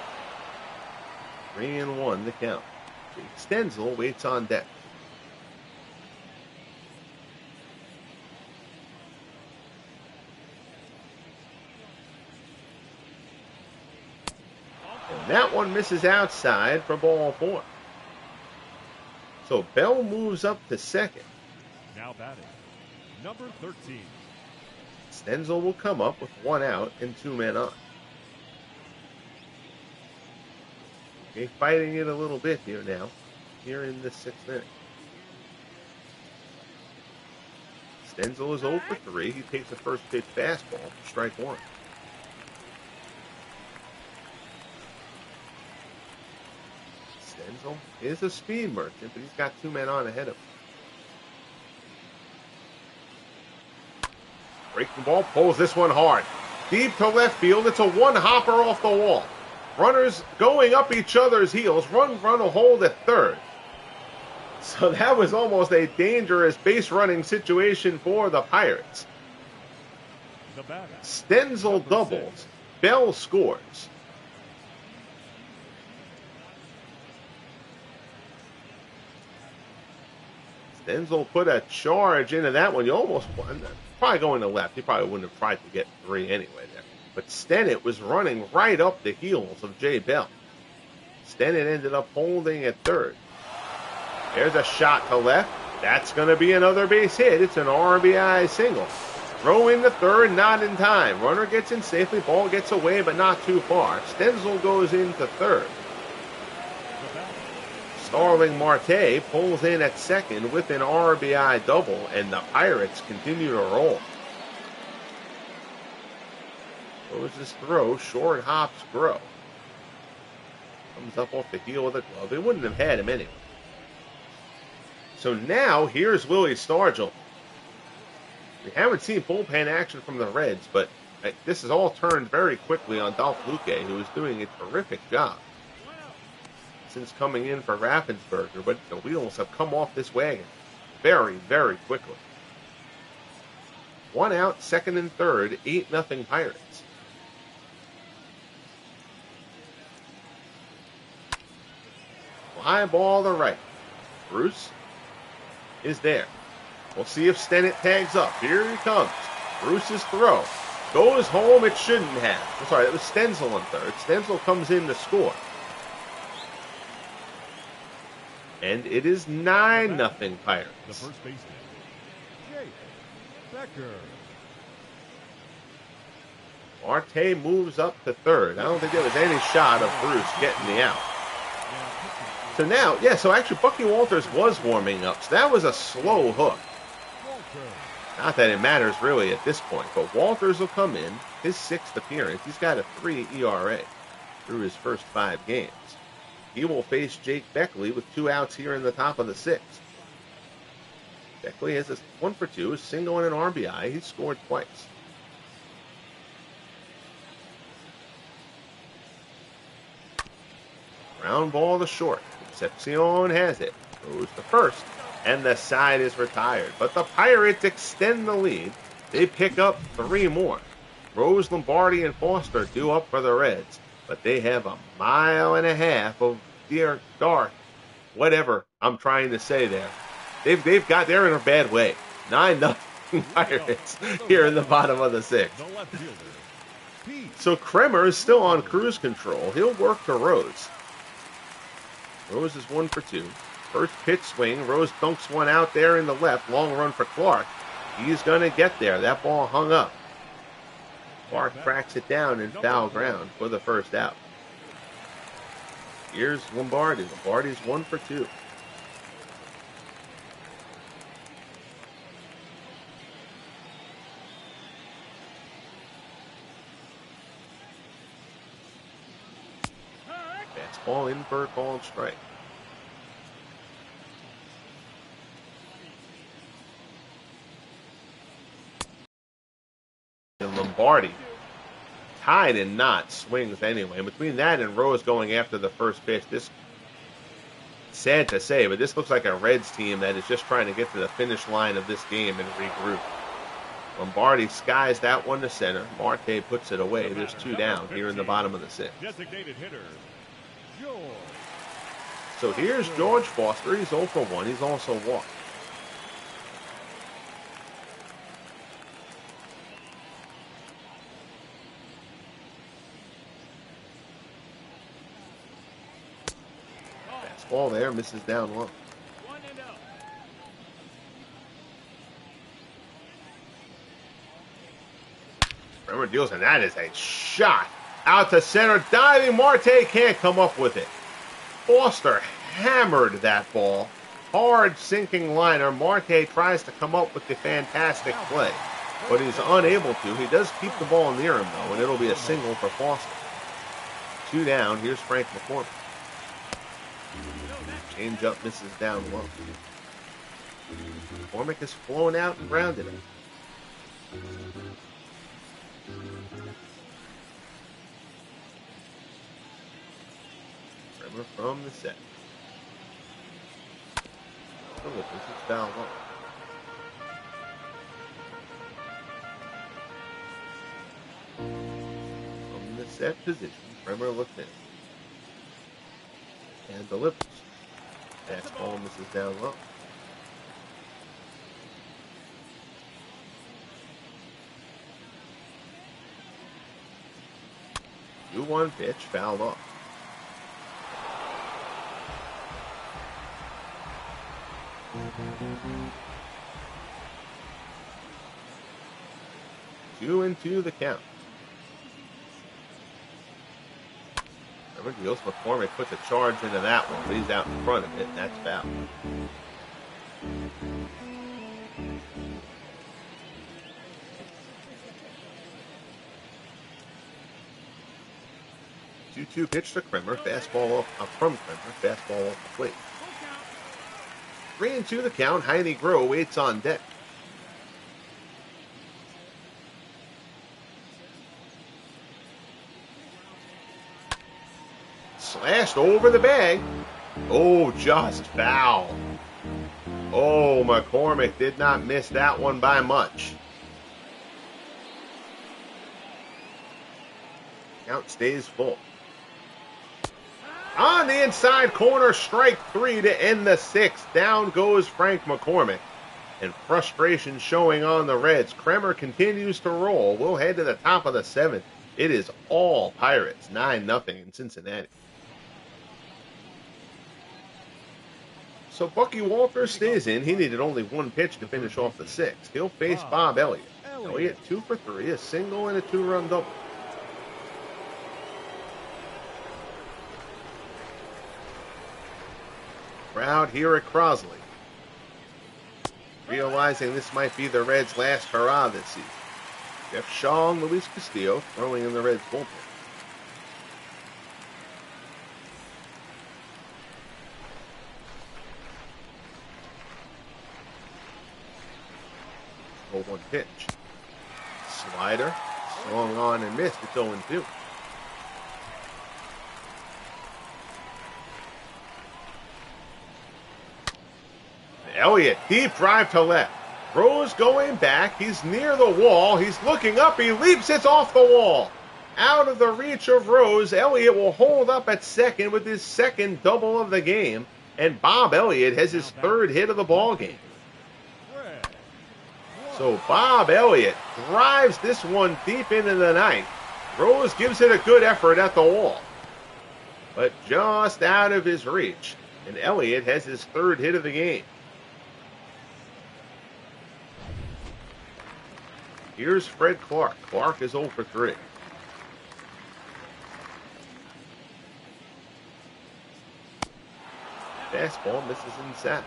3-1 the count. Jake Stenzel waits on deck. That one misses outside for ball 4. So Bell moves up to second. Now batting, number 13. Stenzel will come up with 1 out and 2 men on. Okay, fighting it a little bit here now, here in the 6th inning. Stenzel is 0 for 3. He takes a first pitch fastball, strike 1. Stenzel is a speed merchant, but he's got 2 men on ahead of him. Breaking ball, pulls this one hard. Deep to left field. It's a one-hopper off the wall. Runners going up each other's heels. Run will hold at third. So that was almost a dangerous base running situation for the Pirates. Stenzel doubles. Bell scores. Stenzel put a charge into that one. You almost won. Probably going to left. He probably wouldn't have tried to get 3 anyway there. But Stennett was running right up the heels of Jay Bell. Stennett ended up holding at third. There's a shot to left. That's going to be another base hit. It's an RBI single. Throw in the third, not in time. Runner gets in safely. Ball gets away, but not too far. Stenzel goes into third. Starling Marte pulls in at second with an RBI double, and the Pirates continue to roll. Goes this throw, short hops Grow. Comes up off the heel of the glove. They wouldn't have had him anyway. So now, here's Willie Stargell. We haven't seen bullpen action from the Reds, but this has all turned very quickly on Dolph Luque, who is doing a terrific job since coming in for Raffensberger, but the wheels have come off this wagon very, very quickly. 1 out, second and third, 8-0 Pirates. Fly ball to right. Bruce is there. We'll see if Stennett tags up. Here he comes. Bruce's throw goes home. It shouldn't have. I'm sorry, that was Stenzel on third. Stenzel comes in to score. And it is 9-0 Pirates. The first baseman, Jake Becker. Marte moves up to third. I don't think there was any shot of Bruce getting the out. So now, so actually Bucky Walters was warming up. So that was a slow hook. Not that it matters really at this point, but Walters will come in, his 6th appearance. He's got a 3 ERA through his first 5 games. He will face Jake Beckley with 2 outs here in the top of the 6th. Beckley has a 1 for 2, a single and an RBI. He's scored twice. Ground ball to short. Concepcion has it. Goes to first. And the side is retired. But the Pirates extend the lead. They pick up 3 more. Rose, Lombardi, and Foster due up for the Reds, but they have a mile and a half of dear dark, whatever I'm trying to say there. They're in a bad way. 9-0 Pirates here in the bottom of the sixth. The left fielder, Pete. So Kremer is still on cruise control. He'll work to Rose. Rose is 1 for 2. First pitch swing. Rose dunks one out there in the left. Long run for Clark. He's going to get there. That ball hung up. Clark cracks it down in foul ground for the first out. Here's Lombardi. Lombardi's 1 for 2. Fastball in for a called strike. And Lombardi, tied in knots, swings anyway. And between that and Rose going after the first pitch, this, sad to say, but this looks like a Reds team that is just trying to get to the finish line of this game and regroup. Lombardi skies that one to center. Marte puts it away. There's 2 down here in the bottom of the sixth. Designated hitter, George. So here's George Foster. He's 0 for 1. He's also walked. Fastball there, misses down low. 1-0. Kremer deals, and that is a shot out to center. Diving Marte can't come up with it. Foster hammered that ball. Hard sinking liner. Marte tries to come up with the fantastic play, but he's unable to. He does keep the ball near him, though, and it'll be a single for Foster. 2 down. Here's Frank McCormick. Change up, misses down low. McCormick has flown out and grounded him. Kremer from the set. Oh, this is foul low. From the set position, Kremer looks in. And delivers. Fastball misses down low. The 2-1 pitch, fouled off. Two and two the count. Deals. McCormick puts a charge into that one, but he's out in front of it, and that's foul. Two pitch to Kremer, fastball off from Kremer, fastball off the plate. 3-2 the count. Heine Groh waits on deck. Slashed over the bag. Oh, just foul. Oh, McCormick did not miss that one by much. Count stays full. On the inside corner, strike 3 to end the sixth. Down goes Frank McCormick. And frustration showing on the Reds. Kremer continues to roll. We'll head to the top of the seventh. It is all Pirates, 9-0 in Cincinnati. So Bucky Walters stays in. He needed only one pitch to finish off the sixth. He'll face Bob Elliott. Elliott 2 for 3, a single and a 2-run double. Crowd here at Crosley, realizing this might be the Reds' last hurrah this season. Jeff Shaw and Luis Castillo throwing in the Reds' bullpen. Oh, 1 pitch. Slider, swung on and missed. It's 0-2. Elliott, deep drive to left. Rose going back. He's near the wall. He's looking up. He leaps. It's off the wall. Out of the reach of Rose. Elliott will hold up at second with his second double of the game. And Bob Elliott has his third hit of the ball game. So Bob Elliott drives this one deep into the ninth. Rose gives it a good effort at the wall, but just out of his reach. And Elliott has his third hit of the game. Here's Fred Clark. Clark is 0 for 3. Fastball misses inside.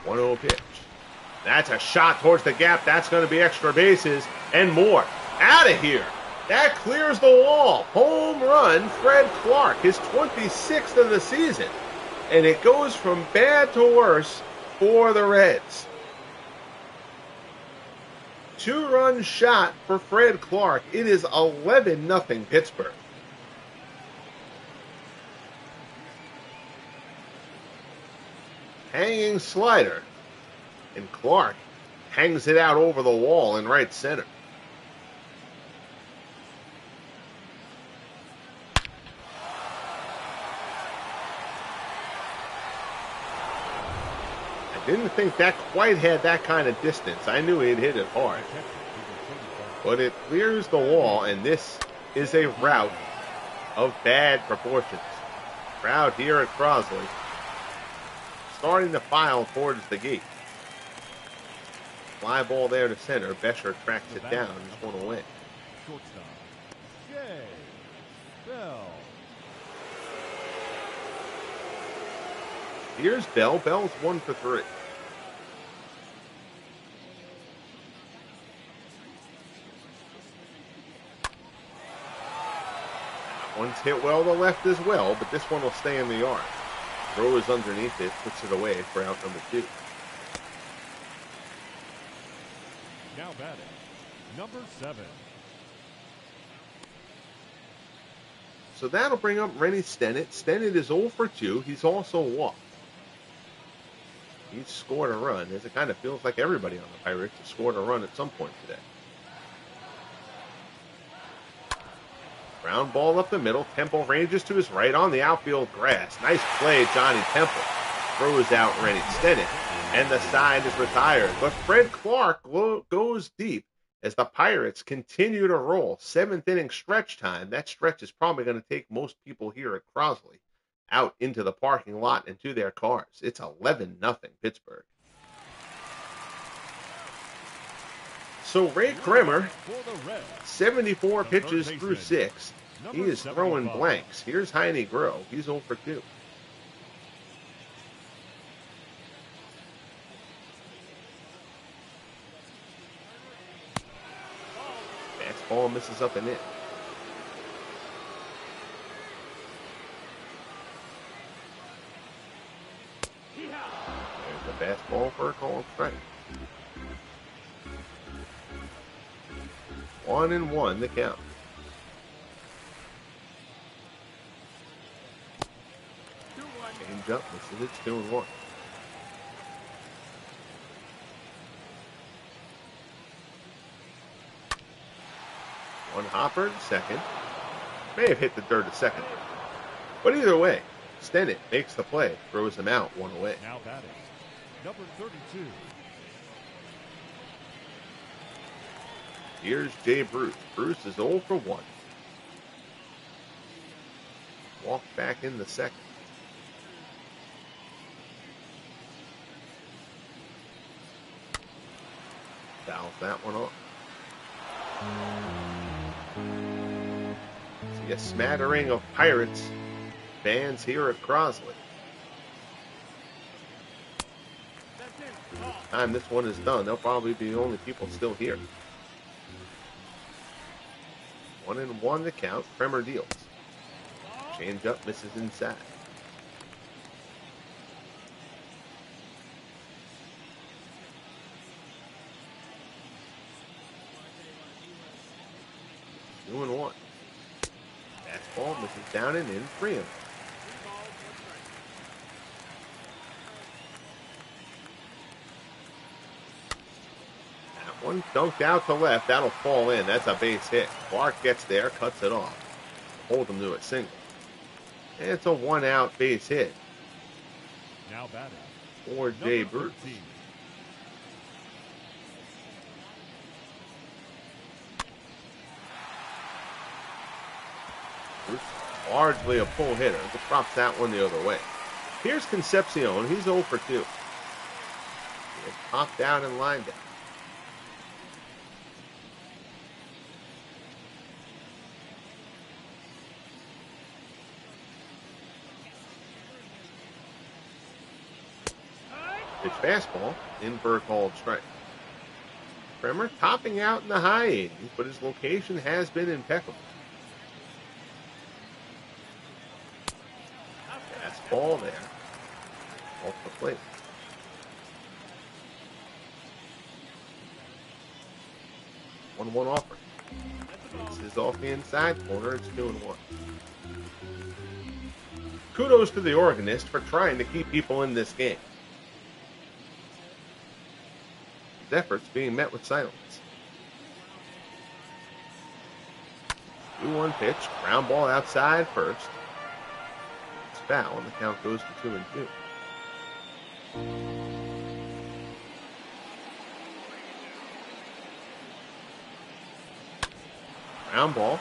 One-zero pitch. That's a shot towards the gap. That's going to be extra bases and more. Out of here. That clears the wall. Home run, Fred Clark, his 26th of the season. And it goes from bad to worse for the Reds. 2-run shot for Fred Clark. It is 11-0 Pittsburgh. Hanging slider. And Clark hangs it out over the wall in right center. Didn't think that quite had that kind of distance. I knew he'd hit it hard. But it clears the wall, and this is a rout of bad proportions. Crowd here at Crosley starting to file towards the gate. Fly ball there to center. Bescher tracks it down. Just one away. Here's Bell. Bell's 1 for 3. One's hit well to left as well, but this one will stay in the yard. Throw is underneath it, puts it away for out number 2. Now batting, number 7. So that'll bring up Rennie Stennett. Stennett is 0 for 2. He's also walked. He's scored a run, as it kind of feels like everybody on the Pirates has scored a run at some point today. Ground ball up the middle. Temple ranges to his right on the outfield grass. Nice play, Johnny Temple. Throws out Rennie Stennett, and the side is retired. But Fred Clark goes deep as the Pirates continue to roll. 7th inning stretch time. That stretch is probably going to take most people here at Crosley out into the parking lot and to their cars. It's 11-0 Pittsburgh. So Ray Kremer, 74 pitches through 6. He is throwing blanks. Here's Heine Groh. He's 0 for 2. Fastball misses up and in. There's a fastball for a call strike. 1-1 the count. Change up, misses it, 2-1. One hopper to second. May have hit the dirt a second. But either way, Stennett makes the play, throws him out, 1 away. Now batting, number 32. Here's Jay Bruce. Bruce is 0 for 1. Walk back in the second. Fouls that one off. See a smattering of Pirates fans here at Crosley. Time this one is done, they'll probably be the only people still here. 1-1 the count. Kremer deals. Change up, misses inside. 2-1. Fastball misses down and in, 3-1. That one dunked out to left. That'll fall in. That's a base hit. Clark gets there, cuts it off. Hold him to a single. And it's a 1-out base hit Now batting. for Jay Bruce. 13. Bruce, largely a pull hitter, but drops that one the other way. Here's Concepcion. He's 0 for 2. He had popped out and lined out. It's fastball in for a called strike. Kremer topping out in the high 80s, but his location has been impeccable. Fastball there. Off the plate. 1-1 offer. This is off the inside corner. It's 2-1. Kudos to the organist for trying to keep people in this game. His efforts being met with silence. 2-1 pitch. Ground ball outside first. It's foul, and the count goes to 2-2. Ground ball.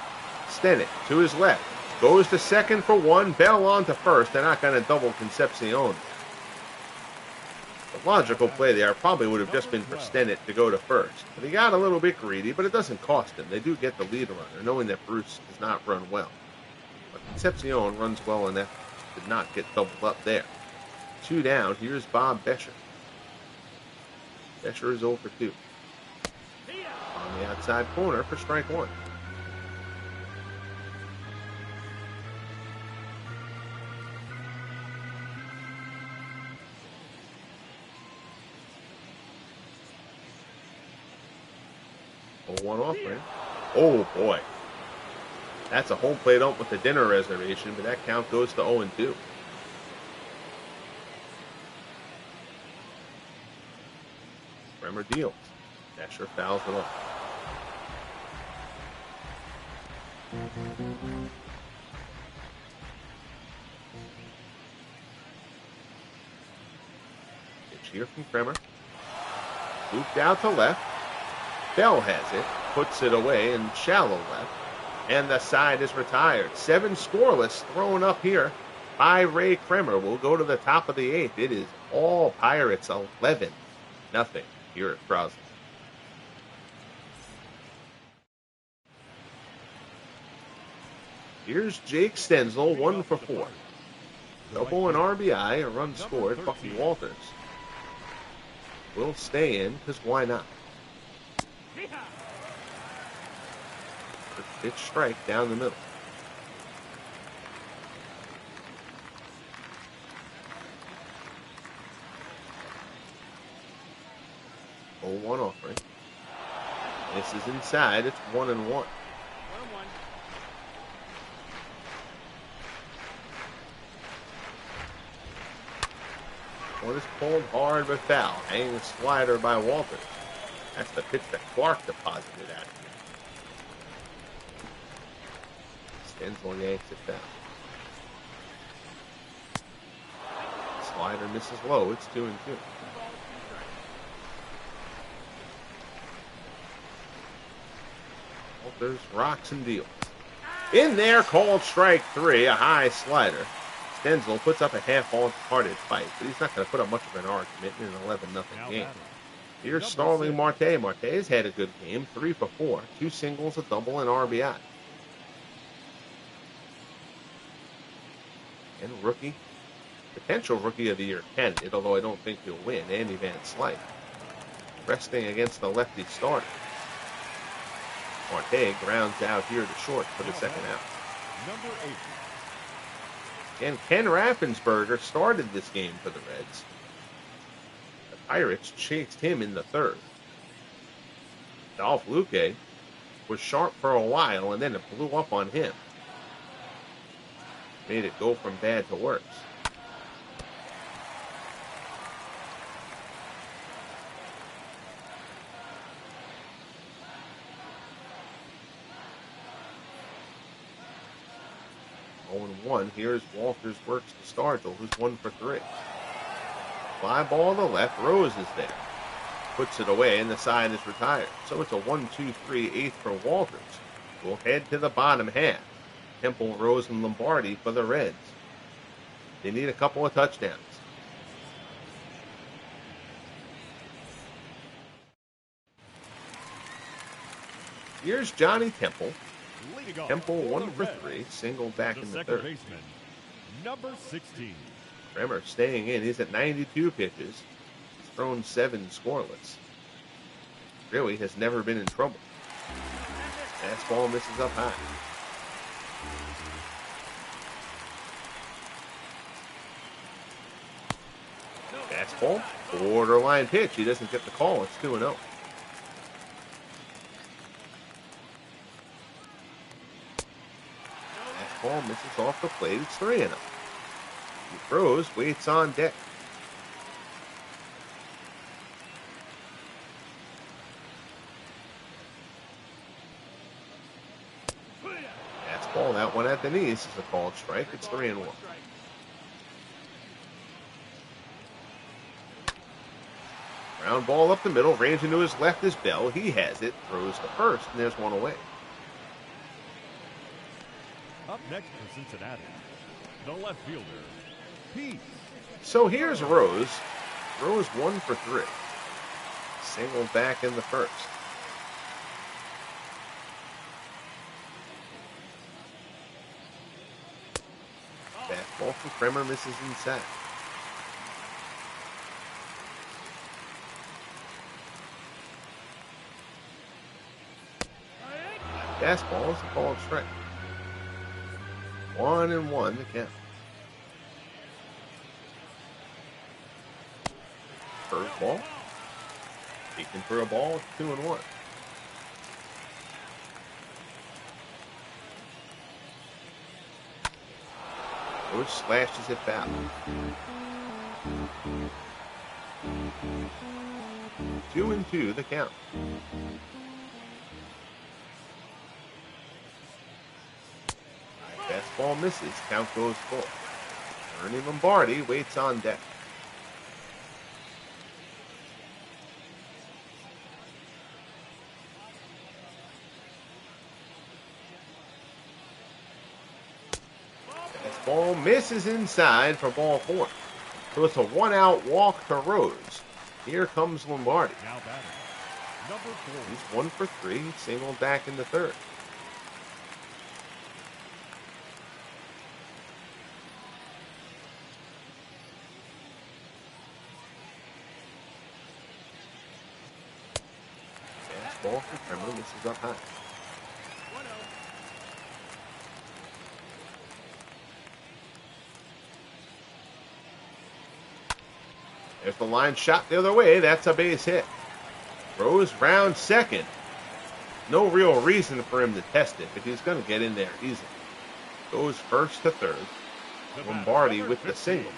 Stennett to his left. Goes to second for 1. Bell on to first. They're not going to double Concepcion. The logical play there probably would have just been for Stennett to go to first. But he got a little bit greedy, but it doesn't cost him. They do get the lead runner, knowing that Bruce does not run well. But Concepcion runs well enough to not get doubled up there. 2 down. Here's Bob Bescher. Bescher is 0 for 2. On the outside corner for strike 1. One offering. Oh boy. That's a home plate ump with a dinner reservation, but that count goes to 0-2. Kremer deals. Bescher fouls it off. Pitch here from Kremer. Looped out to left. Bell has it, puts it away in shallow left, and the side is retired. 7 scoreless thrown up here by Ray Kremer. We'll go to the top of the 8th. It is all Pirates 11-0 here at Crosley. Here's Jake Stenzel, 1 for 4. Double and RBI, a run scored. Bucky Walters will stay in, because why not? Pitch strike down the middle. Oh, 1 offering. This is inside. It's 1-1. One is pulled hard but foul. Hanging a slider by Walters. That's the pitch that Clark deposited at him. Stenzel yanks it down. Slider misses low. It's 2-2. Walters rocks and deals. In there, called strike 3, a high slider. Stenzel puts up a half-hearted fight, but he's not going to put up much of an argument in an 11-0 game. Here's Starling Marte. Marte's had a good game, 3 for 4. 2 singles, a double, and RBI. And rookie, potential rookie of the year candidate, although I don't think he'll win, Andy Van Slyke. Resting against the lefty starter. Marte grounds out here to short for the second out. Number 8. And Ken Raffensberger started this game for the Reds. The Pirates chased him in the 3rd. Dolph Luque was sharp for a while, and then it blew up on him. Made it go from bad to worse. One. Here's Walters works to Stargell, who's 1 for 3. Fly ball to left. Rose is there. Puts it away, and the side is retired. So it's a 1-2-3 eighth for Walters. We'll head to the bottom half. Temple, Rose, and Lombardi for the Reds. They need a couple of touchdowns. Here's Johnny Temple. Temple 1 for 3, single back in the third. Baseman, number 16. Kremer staying in. He's at 92 pitches. He's thrown 7 scoreless. Really has never been in trouble. Fastball misses up high. Fastball, borderline pitch. He doesn't get the call. It's 2-0. Ball misses off the plate. It's 3-0. He throws, waits on deck. Fastball, that one at the knees is a called strike. It's 3-1. Ground ball up the middle, range into his left is Bell. He has it, throws to first, and there's one away. Up next for Cincinnati, the left fielder, Pete. So here's Rose. Rose 1 for 3. Single back in the first. Fastball from Kremer misses inside. Fastball is a called strike. 1-1 the count. Curveball. Taken for a ball. 2-1. Rose slashes it foul. 2-2 the count. Fastball misses. Count goes full. Ernie Lombardi waits on deck. Fastball misses inside for ball 4. So it's a 1-out walk to Rose. Here comes Lombardi. Now batting, number 4. He's 1 for 3. Single back in the third. Ball from Kremer misses up high. There's the line shot the other way. That's a base hit. Rose round second. No real reason for him to test it, but he's going to get in there easily. Goes first to third. Lombardi with the single.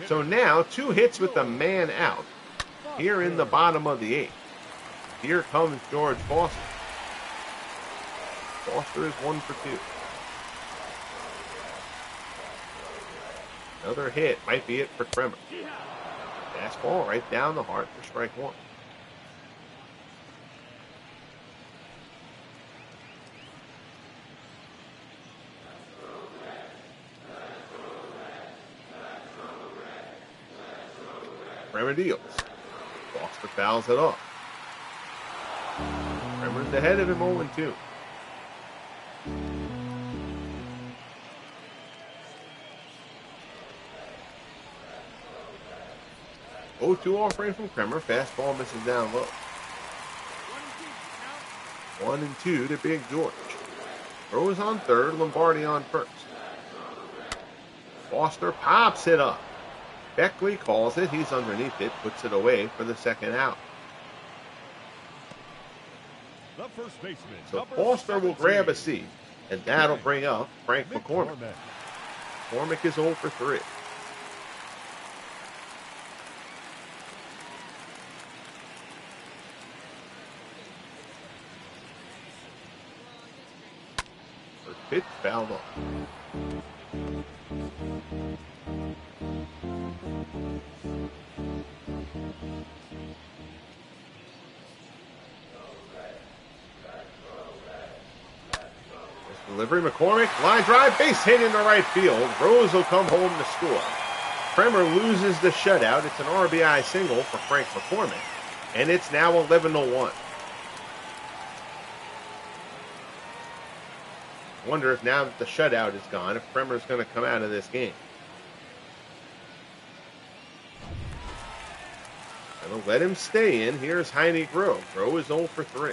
So now 2 hits with a man out here in the bottom of the 8th. Here comes George Foster. Foster is 1 for 2. Another hit might be it for Kremer. Fastball right down the heart for strike 1. Kremer deals. Foster fouls it off. Kremer's ahead of him 0-2. Offering from Kremer. Fastball misses down low. 1-2 to Big George. Rose on third. Lombardi on first. Foster pops it up. Beckley calls it. He's underneath it. Puts it away for the second out. The first baseman. So Foster will grab a seat, and that'll bring up Frank McCormick. McCormick is 0 for 3. First pitch fouled off. Delivery, McCormick, line drive, base hit into right field. Rose will come home to score. Kremer loses the shutout. It's an RBI single for Frank McCormick, and it's now 11-1. Wonder if now that the shutout is gone, if Kremer's going to come out of this game. Gonna let him stay in. Here's Heine Grove. Grove is 0 for 3.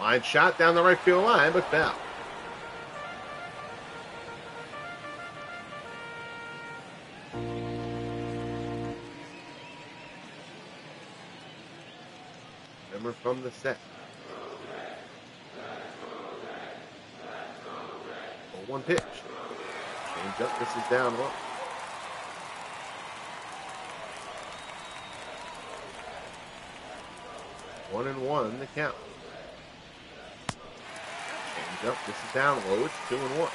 Line shot down the right field line, but foul. Kremer from the set. 0-1 pitch. Change up. This is down low. One and one the count. Change up. This is down low. It's 2-1.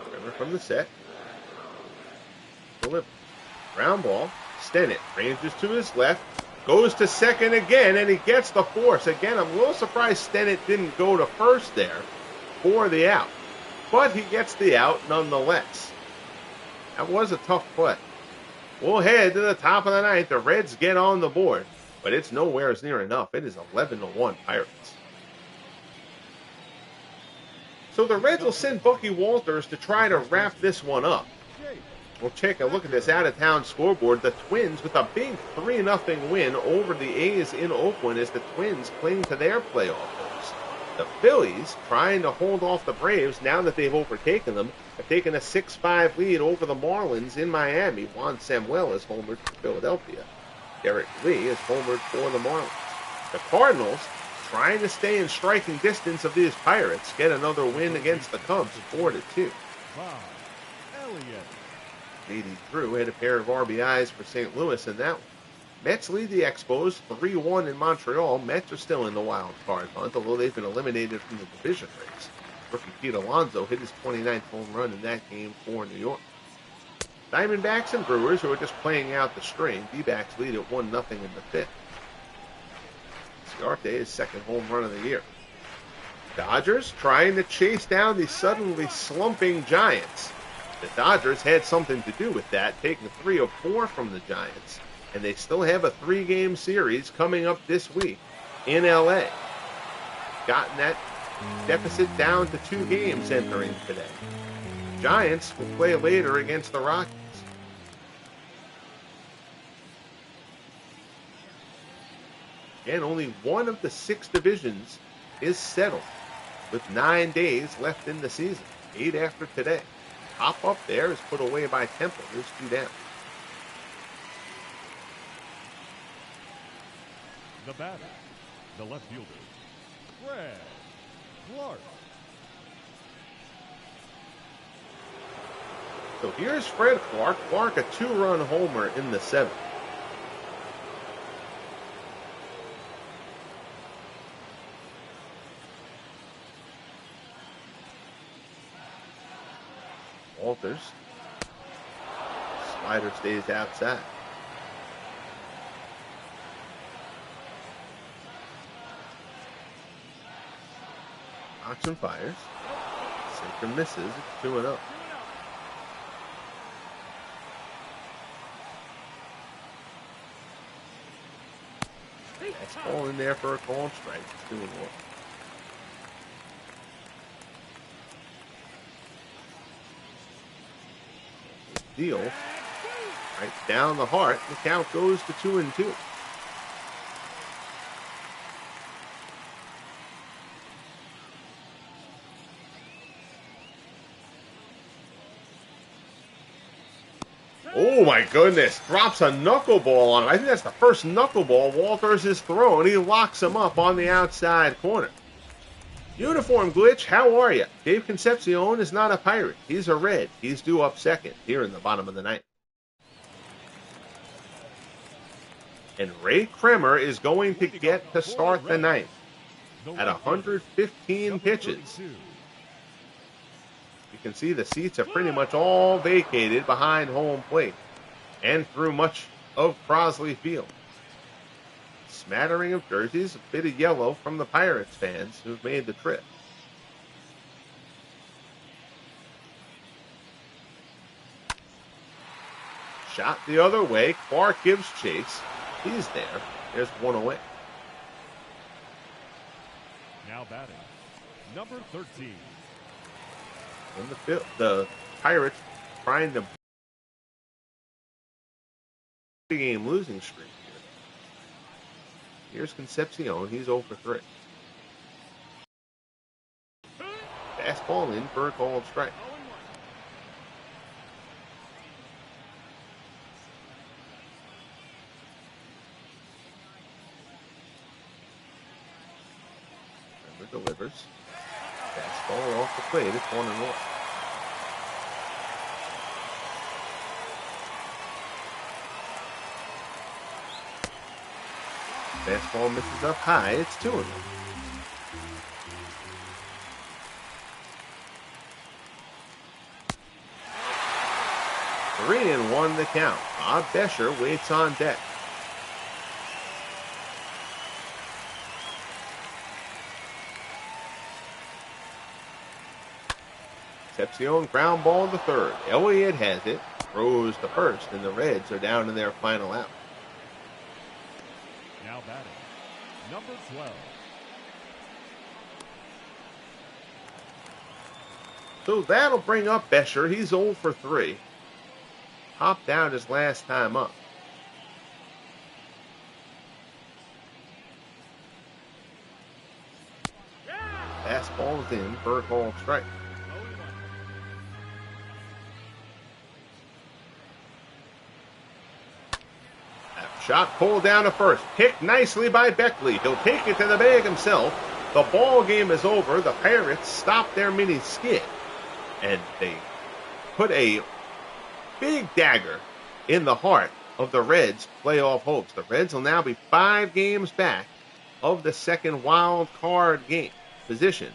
Kremer from the set. Deliver. Ground ball. Stennett ranges to his left. Goes to second again, and he gets the force. Again, I'm a little surprised Stennett didn't go to first there for the out. But he gets the out nonetheless. That was a tough play. We'll head to the top of the ninth. The Reds get on the board, but it's nowhere near enough. It is 11-1 Pirates. So the Reds will send Bucky Walters to try to wrap this one up. We'll take a look at this out-of-town scoreboard. The Twins with a big 3-0 win over the A's in Oakland as the Twins cling to their playoff hopes. The Phillies, trying to hold off the Braves now that they've overtaken them, have taken a 6-5 lead over the Marlins in Miami. Juan Samuel is homered for Philadelphia. Derek Lee is homered for the Marlins. The Cardinals, trying to stay in striking distance of these Pirates, get another win against the Cubs, 4-2. J.D. Drew had a pair of RBIs for St. Louis in that one. Mets lead the Expos 3-1 in Montreal. Mets are still in the wild card hunt, although they've been eliminated from the division race. Rookie Pete Alonso hit his 29th home run in that game for New York. Diamondbacks and Brewers, who are just playing out the string. D-backs lead at 1-0 in the fifth. Ciarte, his second home run of the year. Dodgers trying to chase down the suddenly slumping Giants. The Dodgers had something to do with that, taking 3 of 4 from the Giants. And they still have a 3-game series coming up this week in L.A. Gotten that deficit down to 2 games entering today. Giants will play later against the Rockies. And only one of the 6 divisions is settled, with 9 days left in the season, 8 after today. Top up there is put away by Temple. There's 2 down. The batter, the left fielder, Fred Clark. So here's Fred Clark. Clark, a 2-run homer in the 7th. Walters. Slider stays outside. Oxen fires. Sinker misses. It's 2-0. That's ball in there for a called strike. It's 2-1. Deal right down the heart. The count goes to 2-2. Oh my goodness, drops a knuckleball on him. I think that's the first knuckleball Walters has thrown. He locks him up on the outside corner. Uniform glitch, how are you? Dave Concepcion is not a Pirate. He's a Red. He's due up second here in the bottom of the ninth. And Ray Kremer is going to get to start the ninth at 115 pitches. You can see the seats are pretty much all vacated behind home plate and through much of Crosley Field. Smattering of jerseys, a bit of yellow from the Pirates fans who've made the trip. Shot the other way. Clark gives chase. He's there. There's one away. Now batting, number 13. And the Pirates trying to game losing streak here. Here's Concepcion. He's 0 for 3. Fastball in for a called strike. Kremer delivers. Fastball off the plate. It's 1-1. Fastball misses up high. It's 2-1. Three and 1 the count. Bob Bescher waits on deck. Concepcion ground ball to third. Elliott has it. Throws to first, and the Reds are down to their final out. Now batting, number 12. So that'll bring up Bescher. He's 0 for 3. Popped out his last time up. Fastball's in for a called strike. Shot pulled down to first. Picked nicely by Beckley. He'll take it to the bag himself. The ball game is over. The Pirates stop their mini skid. And they put a big dagger in the heart of the Reds' playoff hopes. The Reds will now be 5 games back of the second wild card game position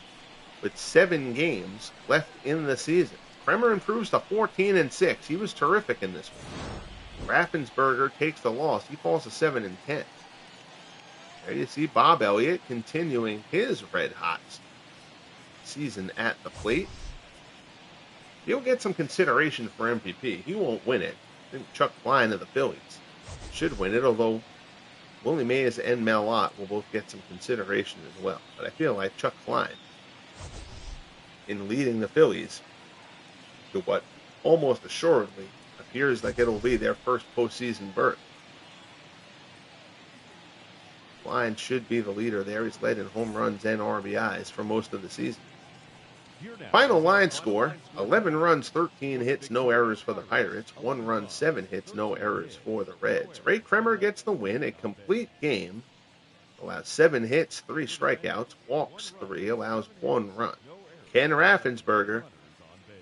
with 7 games left in the season. Kremer improves to 14-6. He was terrific in this one. Raffensberger takes the loss. He falls to 7-10. There you see Bob Elliott continuing his red-hot season at the plate. He'll get some consideration for MVP. He won't win it. I think Chuck Klein of the Phillies should win it, although Willie Mays and Mel Ott will both get some consideration as well. But I feel like Chuck Klein, in leading the Phillies to what almost assuredly appears like it'll be their first postseason berth. Klein should be the leader there. He's led in home runs and RBIs for most of the season. Final line score, 11 runs, 13 hits, no errors for the Pirates. 1 run, 7 hits, no errors for the Reds. Ray Kremer gets the win, a complete game. Allows 7 hits, 3 strikeouts, walks 3, allows 1 run. Ken Raffensberger,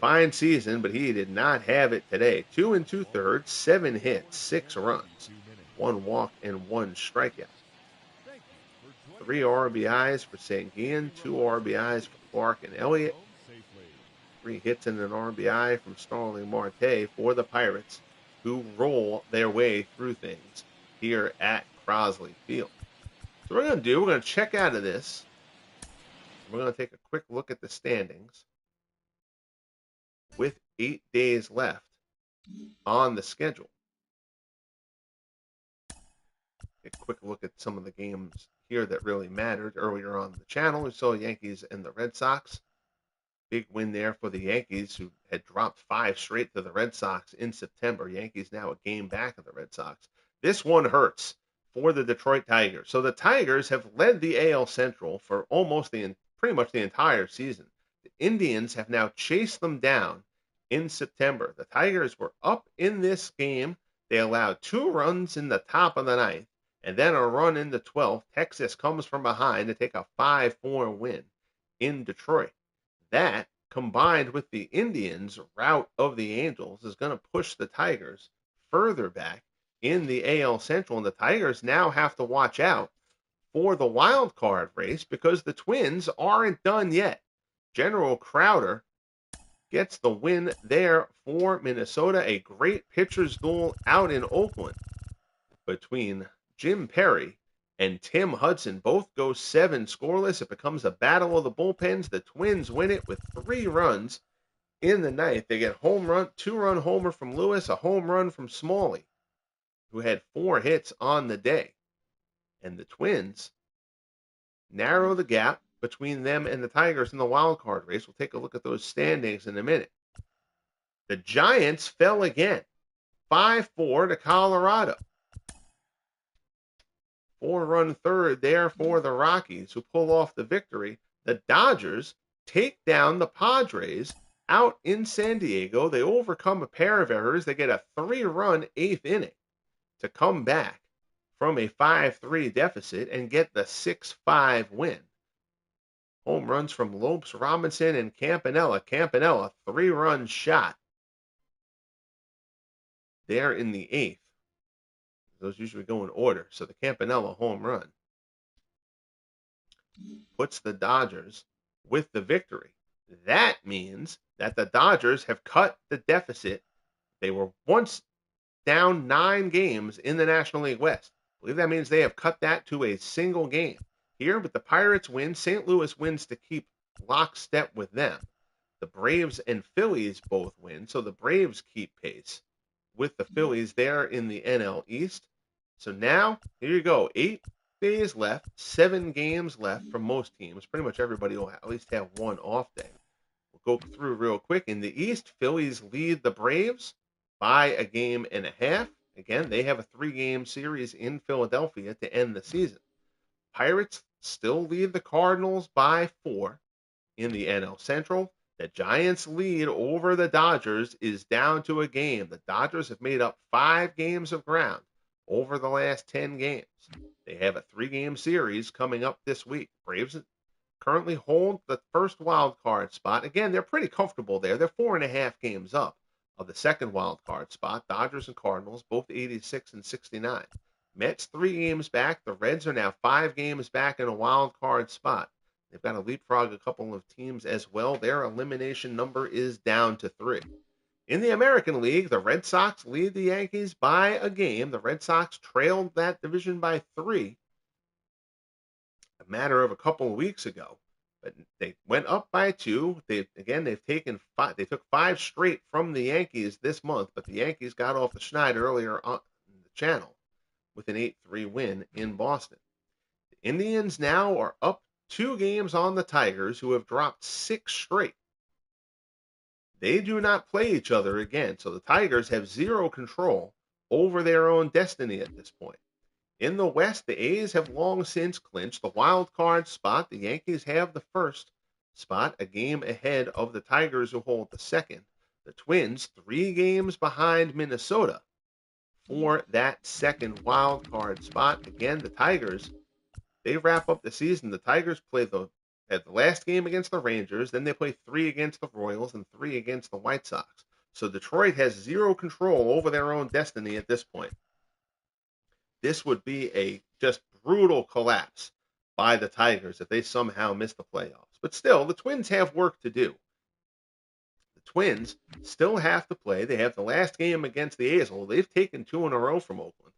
fine season, but he did not have it today. 2 2/3, 7 hits, 6 runs, 1 walk, and 1 strikeout. 3 RBIs for Sanguin, 2 RBIs for Clark and Elliott. 3 hits and an RBI from Starling Marte for the Pirates, who roll their way through things here at Crosley Field. So what we're going to do, we're going to check out of this. We're going to take a quick look at the standings with 8 days left on the schedule. A quick look at some of the games here that really mattered earlier on the channel. We saw Yankees and the Red Sox. Big win there for the Yankees, who had dropped 5 straight to the Red Sox in September. Yankees now a game back of the Red Sox. This one hurts for the Detroit Tigers. So the Tigers have led the AL Central for almost pretty much the entire season. The Indians have now chased them down in September. The Tigers were up in this game. They allowed 2 runs in the top of the ninth and then a run in the 12th. Texas comes from behind to take a 5-4 win in Detroit. That, combined with the Indians' rout of the Angels, is going to push the Tigers further back in the AL Central. And the Tigers now have to watch out for the wild card race because the Twins aren't done yet. General Crowder gets the win there for Minnesota. A great pitcher's duel out in Oakland between Jim Perry and Tim Hudson. Both go 7 scoreless. It becomes a battle of the bullpens. The Twins win it with 3 runs in the ninth. They get 2-run homer from Lewis, a home run from Smalley, who had 4 hits on the day. And the Twins narrow the gap between them and the Tigers in the wild card race. We'll take a look at those standings in a minute. The Giants fell again, 5-4 to Colorado. 4-run third there for the Rockies, who pull off the victory. The Dodgers take down the Padres out in San Diego. They overcome a pair of errors. They get a 3-run 8th inning to come back from a 5-3 deficit and get the 6-5 win. Home runs from Lopes, Robinson, and Campanella. Campanella, 3-run shot there in the 8th. Those usually go in order. So the Campanella home run puts the Dodgers with the victory. That means that the Dodgers have cut the deficit. They were once down 9 games in the National League West. I believe that means they have cut that to a single game. Here, but the Pirates win. St. Louis wins to keep lockstep with them. The Braves and Phillies both win, so the Braves keep pace with the Phillies there in the NL East. So now, here you go. 8 days left, 7 games left for most teams. Pretty much everybody will at least have 1 off day. We'll go through real quick. In the East, Phillies lead the Braves by 1.5 games. Again, they have a 3-game series in Philadelphia to end the season. Pirates still lead the Cardinals by 4 in the NL Central. The Giants' lead over the Dodgers is down to 1 game. The Dodgers have made up 5 games of ground over the last 10 games. They have a 3-game series coming up this week. Braves currently hold the first wild card spot. Again, they're pretty comfortable there. They're 4.5 games up of the second wild card spot. Dodgers and Cardinals, both 86 and 69. Mets 3 games back. The Reds are now 5 games back in a wild card spot. They've got to leapfrog a couple of teams as well. Their elimination number is down to 3. In the American League, the Red Sox lead the Yankees by 1 game. The Red Sox trailed that division by 3 a matter of a couple of weeks ago, but they went up by 2. They've taken 5. They took 5 straight from the Yankees this month, but the Yankees got off the schneid earlier on the channel with an 8-3 win in Boston. The Indians now are up 2 games on the Tigers, who have dropped 6 straight. They do not play each other again, so the Tigers have 0 control over their own destiny at this point. In the West, the A's have long since clinched the wild card spot. The Yankees have the first spot, 1 game ahead of the Tigers, who hold the second. The Twins, 3 games behind Minnesota for that second wild card spot. Again, the Tigers, they wrap up the season. The Tigers play the last game against the Rangers, then they play 3 against the Royals and 3 against the White Sox. So Detroit has 0 control over their own destiny at this point. This would be a just brutal collapse by the Tigers if they somehow miss the playoffs. But still, the Twins have work to do. The Twins still have to play. They have the last game against the A's. Well, they've taken 2 in a row from Oakland.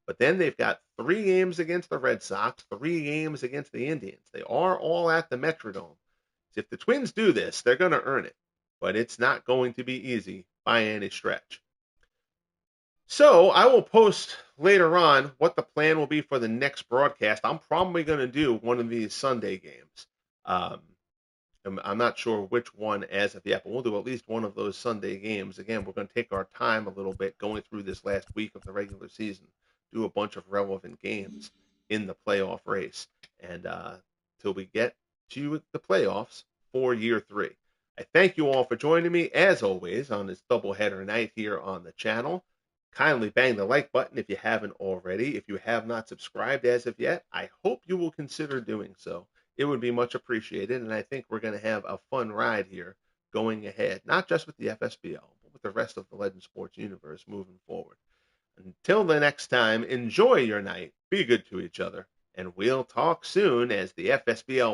But then they've got 3 games against the Red Sox, 3 games against the Indians. They are all at the Metrodome. So if the Twins do this, they're going to earn it. But it's not going to be easy by any stretch. So I will post later on what the plan will be for the next broadcast. I'm probably going to do one of these Sunday games. I'm not sure which one as of yet, but we'll do at least one of those Sunday games. Again, we're going to take our time a little bit going through this last week of the regular season, do a bunch of relevant games in the playoff race, and till we get to the playoffs for year 3. I thank Thank you all for joining me, as always, on this doubleheader night here on the channel. Kindly bang the like button if you haven't already. If you have not subscribed as of yet, I hope you will consider doing so. It would be much appreciated, and I think we're going to have a fun ride here going ahead, not just with the FSBL, but with the rest of the Legend Sports universe moving forward. Until the next time, enjoy your night, be good to each other, and we'll talk soon as the FSBL